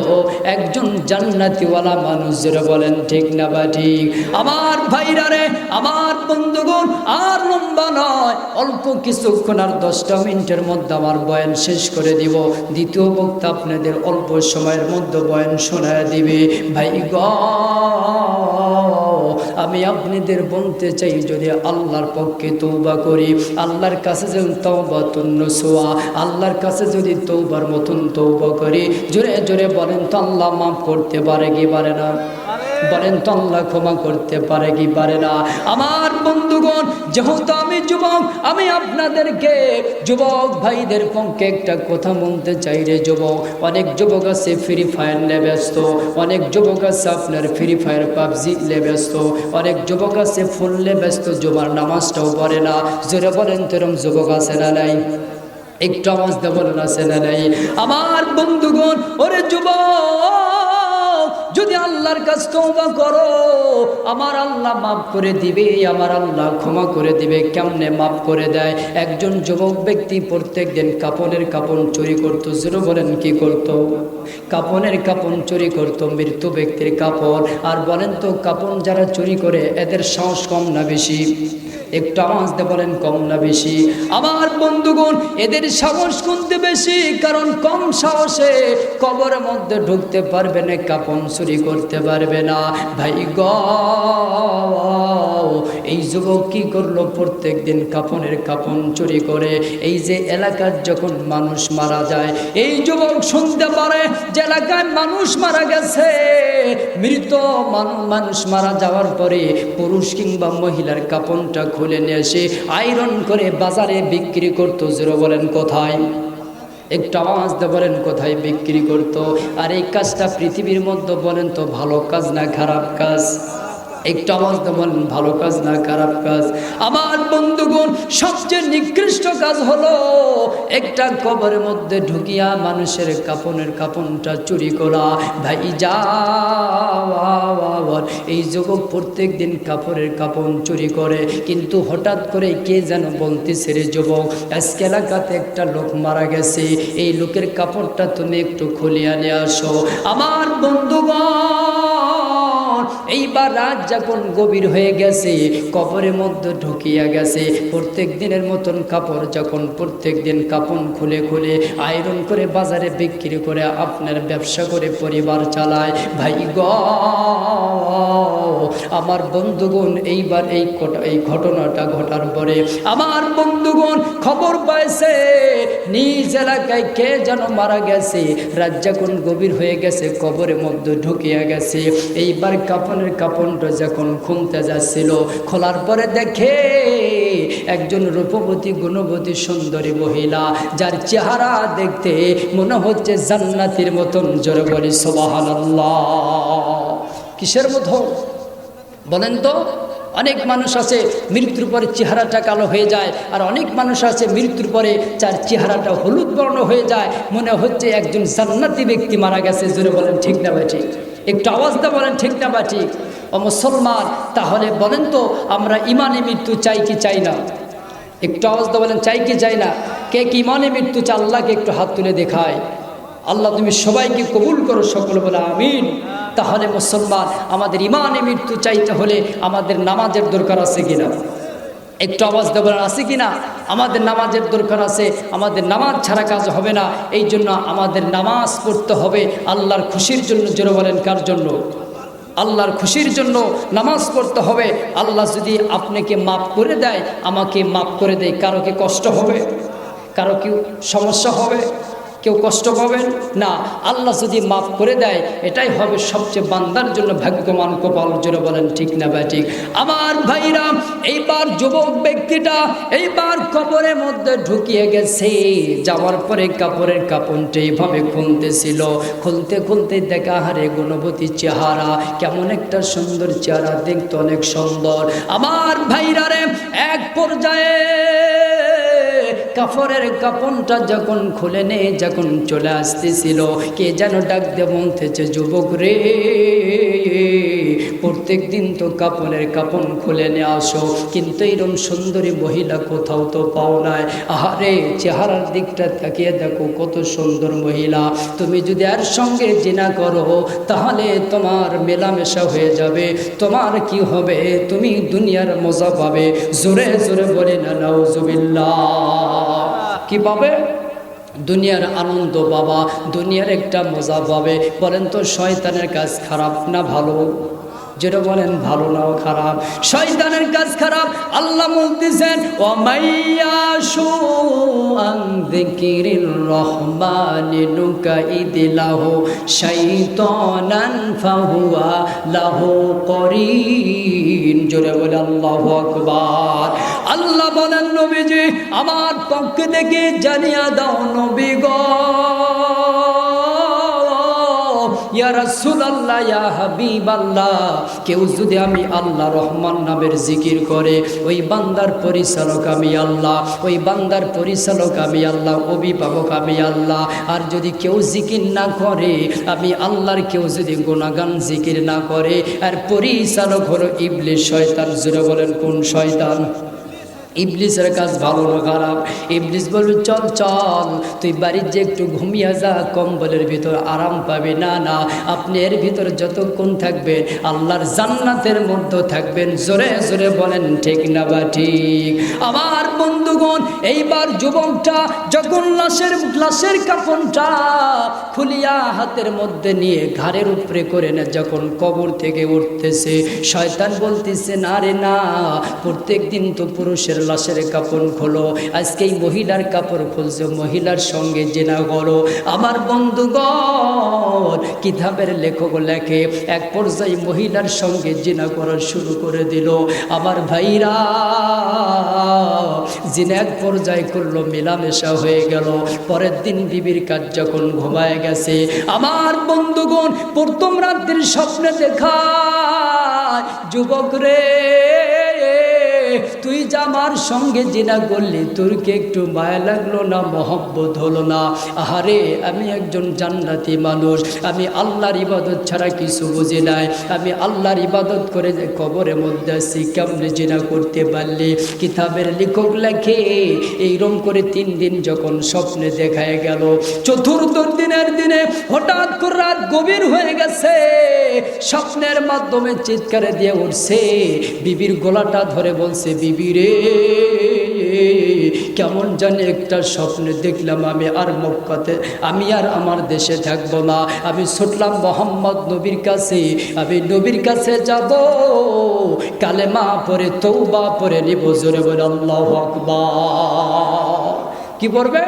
একজন জান্নাতিওয়ালা মানুষ, যারা বলেন ঠিক না বা ঠিক? আমার ভাইরা রে, আমার বন্ধুগণ, আর লম্বা নয়, অল্প কিছুক্ষণ, আর 10টা মিনিটের মধ্যে আমার বয়ান শেষ করে দিব। দ্বিতীয় বক্তা আপনাদের অল্প সময়ের মধ্যে বয়ান শোনায় দিবে। ভাই গ আমি আপনাদের বলতে চাই, যদি আল্লাহর পক্ষে তওবা করি, আল্লাহর কাছে যদি তওবাতুন নসুহা, আল্লাহর কাছে যদি তওবার মতন তওবা করি, জোরে জোরে বলেন তো আল্লাহ মাফ করতে পারে কি পারে না? বলেন তো আল্লাহ ক্ষমা করতে পারে কি পারে না? আমার বন্ধুগণ, যেহেতু আমি যুবক, আমি আপনাদেরকে যুবক ভাইদের পক্ষে একটা কথা বলতে চাই রে যুবক। অনেক যুবক আছে ফ্রি ফায়ার নিয়ে ব্যস্ত, অনেক যুবক আছে আপনার ফ্রি ফায়ার পাবজি নিয়ে ব্যস্ত, অনেক যুবক আছে ফোন নিয়ে ব্যস্ত, জুমার নামাজটাও পড়ে না। জোরে বলেন তো এরকম যুবক আছে না নাই? একটু আওয়াজ দিয়ে বলেন আছে না নাই? আমার বন্ধুগণ, ওরে যুবক, যদি আল্লাহর কাছে তওবা করো, আমার আল্লাহ মাফ করে দিবে, আমার আল্লাহ ক্ষমা করে দিবে। কেমনে মাফ করে দেয়? একজন যুবক ব্যক্তি প্রত্যেক দিন কাপনের কাপন চুরি করত। জোরে বলেন কি করত? কাপনের কাপন চুরি করত, মৃত ব্যক্তির কাপড়। আর বলেন তো কাপন যারা চুরি করে এদের সাহস কম না বেশি? একটু আওয়াজ দিয়ে বলেন কম না বেশি? আমার বন্ধুগণ, এদের সাহস কোনতে বেশি? কারণ কম সাহসে কবরের মধ্যে ঢুকতে পারবে না, কাপন চুরি করতে পারবে না। ভাই গ এই যুবক কি করলো? প্রত্যেক দিন কাপনের কাপন চুরি করে। এই যে এলাকার যখন মানুষ মারা যায়, এই যুবক শুনতে পারে যে এলাকায় মানুষ মারা গেছে, মৃত মানুষ মারা যাওয়ার পরে পুরুষ কিংবা মহিলার কাপনটা খুলে নিয়ে এসে আয়রন করে বাজারে বিক্রি করতো। জোরে বলেন কোথায়? একটু আওয়াজ দিয়ে বলেন কোথায় বিক্রি করতো? আর এই কাজটা পৃথিবীর মধ্যে বলেন তো ভালো কাজ না খারাপ কাজ? একটু আওয়াজ দিয়ে বলেন ভালো কাজ না খারাপ কাজ? আমার বন্ধুগণ, সবচেয়ে নিকৃষ্ট কাজ হলো একটা কবরের মধ্যে ঢুকিয়া মানুষের কাপনের কাপনটা চুরি করা। ভাই যা এই যুবক প্রত্যেক দিন কাপড়ের কাপন চুরি করে, কিন্তু হঠাৎ করে কে যেন বলতেছে, রে যুবক, আজকে এলাকাতে একটা লোক মারা গেছে, এই লোকের কাপড়টা তুমি একটু খুলিয়া নিয়ে আসো। আমার বন্ধুগণ, এইবার রাত যখন গভীর হয়ে গেছে, কবরের মধ্যে ঢুকিয়া গেছে। প্রত্যেক দিনের মতন কাপড় যখন প্রত্যেক দিন কাপড় খুলে খুলে আয়রন করে বাজারে বিক্রি করে আপনার ব্যবসা করে পরিবার চালায়। ভাই গ আমার বন্ধুগণ, এইবার এই ঘটনাটা ঘটার পরে আমার বন্ধুগণ খবর পাইছে নিজ এলাকায় কে যেন মারা গেছে। রাত যখন গভীর হয়ে গেছে, কবরের মধ্যে ঢুকিয়া গেছে। এইবার কাপড়টা যখন খুলতে যাচ্ছিল, খোলার পরে দেখে একজন রূপবতী গুণবতী সুন্দরী মহিলা, যার চেহারা দেখতে মনে হচ্ছে জান্নাতের মতন। জোরে বলি সুবহানাল্লাহ। কিসের মতো বলেন তো? অনেক মানুষ আছে মৃত্যুর পরে চেহারাটা কালো হয়ে যায়, আর অনেক মানুষ আছে মৃত্যুর পরে যার চেহারাটা হলুদ বর্ণ হয়ে যায়, মনে হচ্ছে একজন জান্নাতি ব্যক্তি মারা গেছে। জোরে বলেন ঠিক না বা ঠিক? একটু আওয়াজ দিয়ে বলেন ঠিক না বা ঠিক? ও মুসলমান, তাহলে বলেন তো আমরা ইমানে মৃত্যু চাই কি চাই না? একটু আওয়াজ দিয়ে বলেন চাই কি চাই না? কে কি ইমানে মৃত্যু চাই? আল্লাহকে একটু হাত তুলে দেখায়। আল্লাহ তুমি সবাইকে কবুল করো, সকলে বলে আমিন। তাহলে মুসলমান, আমাদের ইমানে মৃত্যু চাইতে হলে আমাদের নামাজের দরকার আছে কিনা? একটু আওয়াজ দেবেন আছে কিনা? আমাদের নামাজের দরকার আছে। আমাদের নামাজ ছাড়া কাজ হবে না। এই জন্য আমাদের নামাজ পড়তে হবে আল্লাহর খুশির জন্য। জোরে বলেন কার জন্য? আল্লাহর খুশির জন্য নামাজ পড়তে হবে। আল্লাহ যদি আপনাকে মাফ করে দেয়, আমাকে মাফ করে দেয়, কারো কি কষ্ট হবে? কারো কি সমস্যা হবে? কেউ কষ্ট পাবেন না। আল্লাহ যদি মাফ করে দেয়, এটাই হবে সবচেয়ে বান্দার জন্য ভাগ্যবান কপাল। জোরে বলেন ঠিক না বা ঠিক? আমার ভাইরা, এইবার যুবক ব্যক্তিটা এইবার কবরের মধ্যে ঢুকিয়ে গেছে। যাওয়ার পরে কাপড়ের কাপড়টা এইভাবে খুলতেছিল। খুলতে খুলতে দেখা হারে গুণবতী চেহারা, কেমন একটা সুন্দর চেহারা, দেখতে অনেক সুন্দর। আমার ভাইরা রে, এক পর্যায়ে কাপড়ের কাপড়টা যখন খুলে নে, যখন চলে আসতেছিল, কে যেন ডাক দিয়ে বলতেছে, যুবক রে, প্রত্যেক দিন তো কাপড়ের কাপড় খুলে নিয়ে আসো, কিন্তু এরকম সুন্দরী মহিলা কোথাও তো পাও নাই। আহারে, চেহারার দিকটা তাকিয়ে দেখো, কত সুন্দর মহিলা। তুমি যদি এর সঙ্গে জিনা করো, তাহলে তোমার মেলামেশা হয়ে যাবে। তোমার কি হবে? তুমি দুনিয়ার মজা পাবে। জোরে জোরে বলে না নাউজুবিল্লাহ। কি পাবে? দুনিয়ার আনন্দ বাবা, দুনিয়ার একটা মজা পাবে। বলেন তো শয়তানের কাজ খারাপ না ভালো? যেটা বলেন ভালো না খারাপ? শয়তানের কাজ খারাপ। আল্লাহ বলতেছেন, ওয়া মাইয়াশু আন যিকিরির রহমানি নুকাইদিলাহু শাইতানান ফাহুয়া লাহু করিন। জোরে বলে আল্লাহু আকবার। আল্লাহ বলেন, নবীজি আমার পক্ষ থেকে জানিয়ে দাও নবী গো, ইয়া রাসূলুল্লাহ, ইয়া হাবিবাল্লাহ, কেউ যদি আমি আল্লাহ রহমান নামের জিকির করে, ওই বান্দার পরিচালক আমি আল্লাহ, ওই বান্দার পরিচালক আমি আল্লাহ, অভিভাবক আমি আল্লাহ। আর যদি কেউ জিকির না করে, আমি আল্লাহর কেউ যদি গুণগান জিকির না করে, আর পরিচালক হলো ইবলিস, শয়তান। জোরে বলেন কোন শয়তান? ইবলিসের কাজ ভালো না খারাপ? ইবলিস বলবে, চল চল, তুই বাড়ির যে একটু ঘুমিয়ে যা, কম্বলের ভিতর আরাম পাবে। না না, আপনি এর ভিতর যতক্ষণ থাকবেন আল্লাহর জান্নাতের মধ্যে থাকবেন। জোরে জোরে বলেন ঠিক না বা ঠিক? আমার বন্ধুগণ, এইবার যুবকটা যখন লাশের কাফনটা খুলিয়া হাতের মধ্যে নিয়ে ঘাড়ের উপরে করে না, যখন কবর থেকে উঠতেছে, শয়তান বলতেছে, না রে না, প্রত্যেক দিন তো পুরুষের লাশের কাপড় খোলো, আজকে এই মহিলার কাপড় খুলছে, মহিলার সঙ্গে জেনা করো। আমার বন্ধুগণ, কিতাবের লেখক লেখে এক পর্যায়ে মহিলার সঙ্গে জেনা করা শুরু করে দিল। আমার ভাইরা, জিনা এক পর্যায়ে করলো, মেলামেশা হয়ে গেল। পরের দিন বিবির কাজ যখন ঘুমায় গেছে, আমার বন্ধুগণ, প্রথম রাত্রির স্বপ্নে দেখা, যুবক রে, তুই যে আমার সঙ্গে জিনা করলি, তোর কি একটু মায়া লাগলো না, মহব্বত হলো না? আহারে আমি একজন জান্নাতি মানুষ, আমি আল্লাহর ইবাদত ছাড়া কিছু বুঝি নাই, আমি আল্লাহর ইবাদত করে যে কবরের মধ্যে আছি, কেমনে জিনা করতে পারলি? কিতাবের লেখক লেখে এইরকম করে 3 দিন যখন স্বপ্নে দেখায় গেল, চতুর্থ দিনের দিনে হঠাৎ করে রাত গভীর হয়ে গেছে, স্বপ্নের মাধ্যমে চিৎকারে দিয়ে উঠছে, বিবির গলাটা ধরে বলছে, বিবি রে কেমন জানি একটা স্বপ্নে দেখলাম, আমি আর আমার দেশে থাকবো না, আমি ছুটলাম মোহাম্মদ নবীর কাছে, আমি নবীর কাছে যাব, কালেমা পড়ে তওবা পড়ে নিব। জোরে বলে আল্লাহু আকবার। কি পড়বে?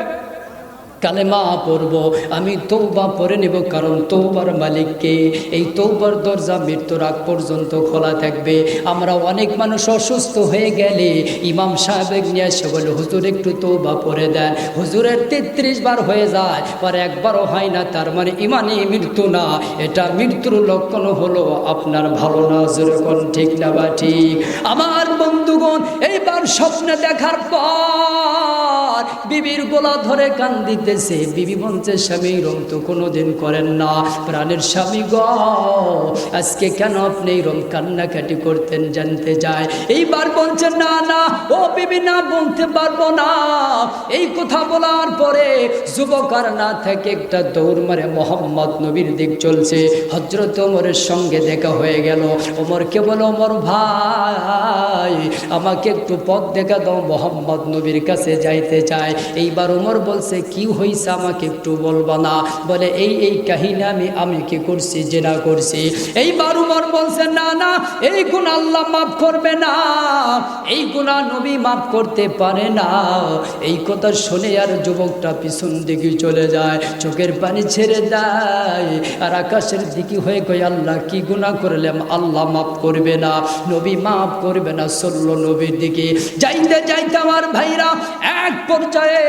কালেমা পড়ব, আমি তওবা পড়ে নেব, কারণ তওবার মালিককে। এই তওবার দরজা মৃত্যুর আগ পর্যন্ত খোলা থাকবে। আমরা অনেক মানুষ অসুস্থ হয়ে গেলে ইমাম সাহেব নিয়ে এসে বলে, হুজুর একটু তওবা পড়ে দেন। হুজুরের 33 বার হয়ে যায়, পরে একবারও হয় না, তার মানে ইমানে মৃত্যু না, এটা মৃত্যুর লক্ষণ হলো আপনার ভালো না। যেরকম ঠিক না বা ঠিক? আমার বন্ধুগণ, এইবার স্বপ্নে দেখার পর বিবির গলা ধরে কান্দিতে, বিবি বলছে, স্বামী রম তো কোনোদিন করেন না, প্রাণের স্বামী গ, আজকে কেন আপনি রম কান্নাকাটি করতেন জানতে যায়। এইবার বলছেন, না না ও বিবি, না বলতে পারবো না। এই কথা বলার পরে যুবক আর না থেকে একটা দৌড় মারে মোহাম্মদ নবীর দিক চলছে। হযরত ওমরের সঙ্গে দেখা হয়ে গেল। ওমরকে বলো, ওমর ভাই আমাকে একটু পথ দেখা দাও, মোহাম্মদ নবীর কাছে যাইতে চায়। এইবার ওমর বলছে, কি হইছে আমাকে একটু বলবা না? বলে, এই কাহিনী আমি কি করছি, জেনা করছি। এইবার উমর বলছে, না না, এই গুনাহ আল্লাহ মাফ করবে না, এই গুনাহ নবী মাফ করতে পারে না। এই কথা শুনে আর যুবকটা পিছন দিকে চলে যায়, চোখের পানি ছেড়ে দেয়, আর আকাশের দিকে হয়ে কয়, আল্লাহ কি গুনাহ করলাম আল্লাহ মাফ করবে না, নবী মাফ করবে না। চললো নবীর দিকে। যাইতে যাইতে আমার ভাইরা এক পর্যায়ে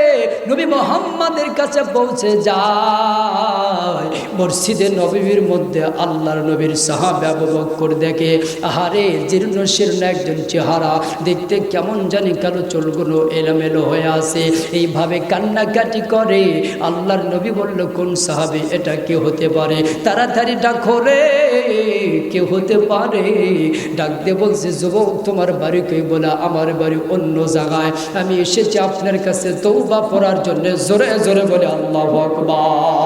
নবী মোহাম্মদের কাছে পৌঁছে যায়। মসজিদে নববীর মধ্যে আল্লাহর নবীর সাহাবা আবু বকর দেখে, আহারে জীর্ণ শীর্ণ একজন চেহারা, দেখতে কেমন জানি কালো চুলগুলো এলোমেলো হয়ে আছে, এইভাবে কান্নাকাটি করে। আল্লাহর নবী বলল, কোন সাহাবী, এটা কে হতে পারে? তাড়াতাড়ি ডাকো রে, কে হতে পারে? ডাক দিয়ে বলছে, যুবক তোমার বাড়ি কই? বলে, আমার বাড়ি অন্য জায়গায়, আমি এসেছি আপনার কাছে তওবা পড়ার জন্য। জোরে জোরে বলে আল্লাহু আকবার।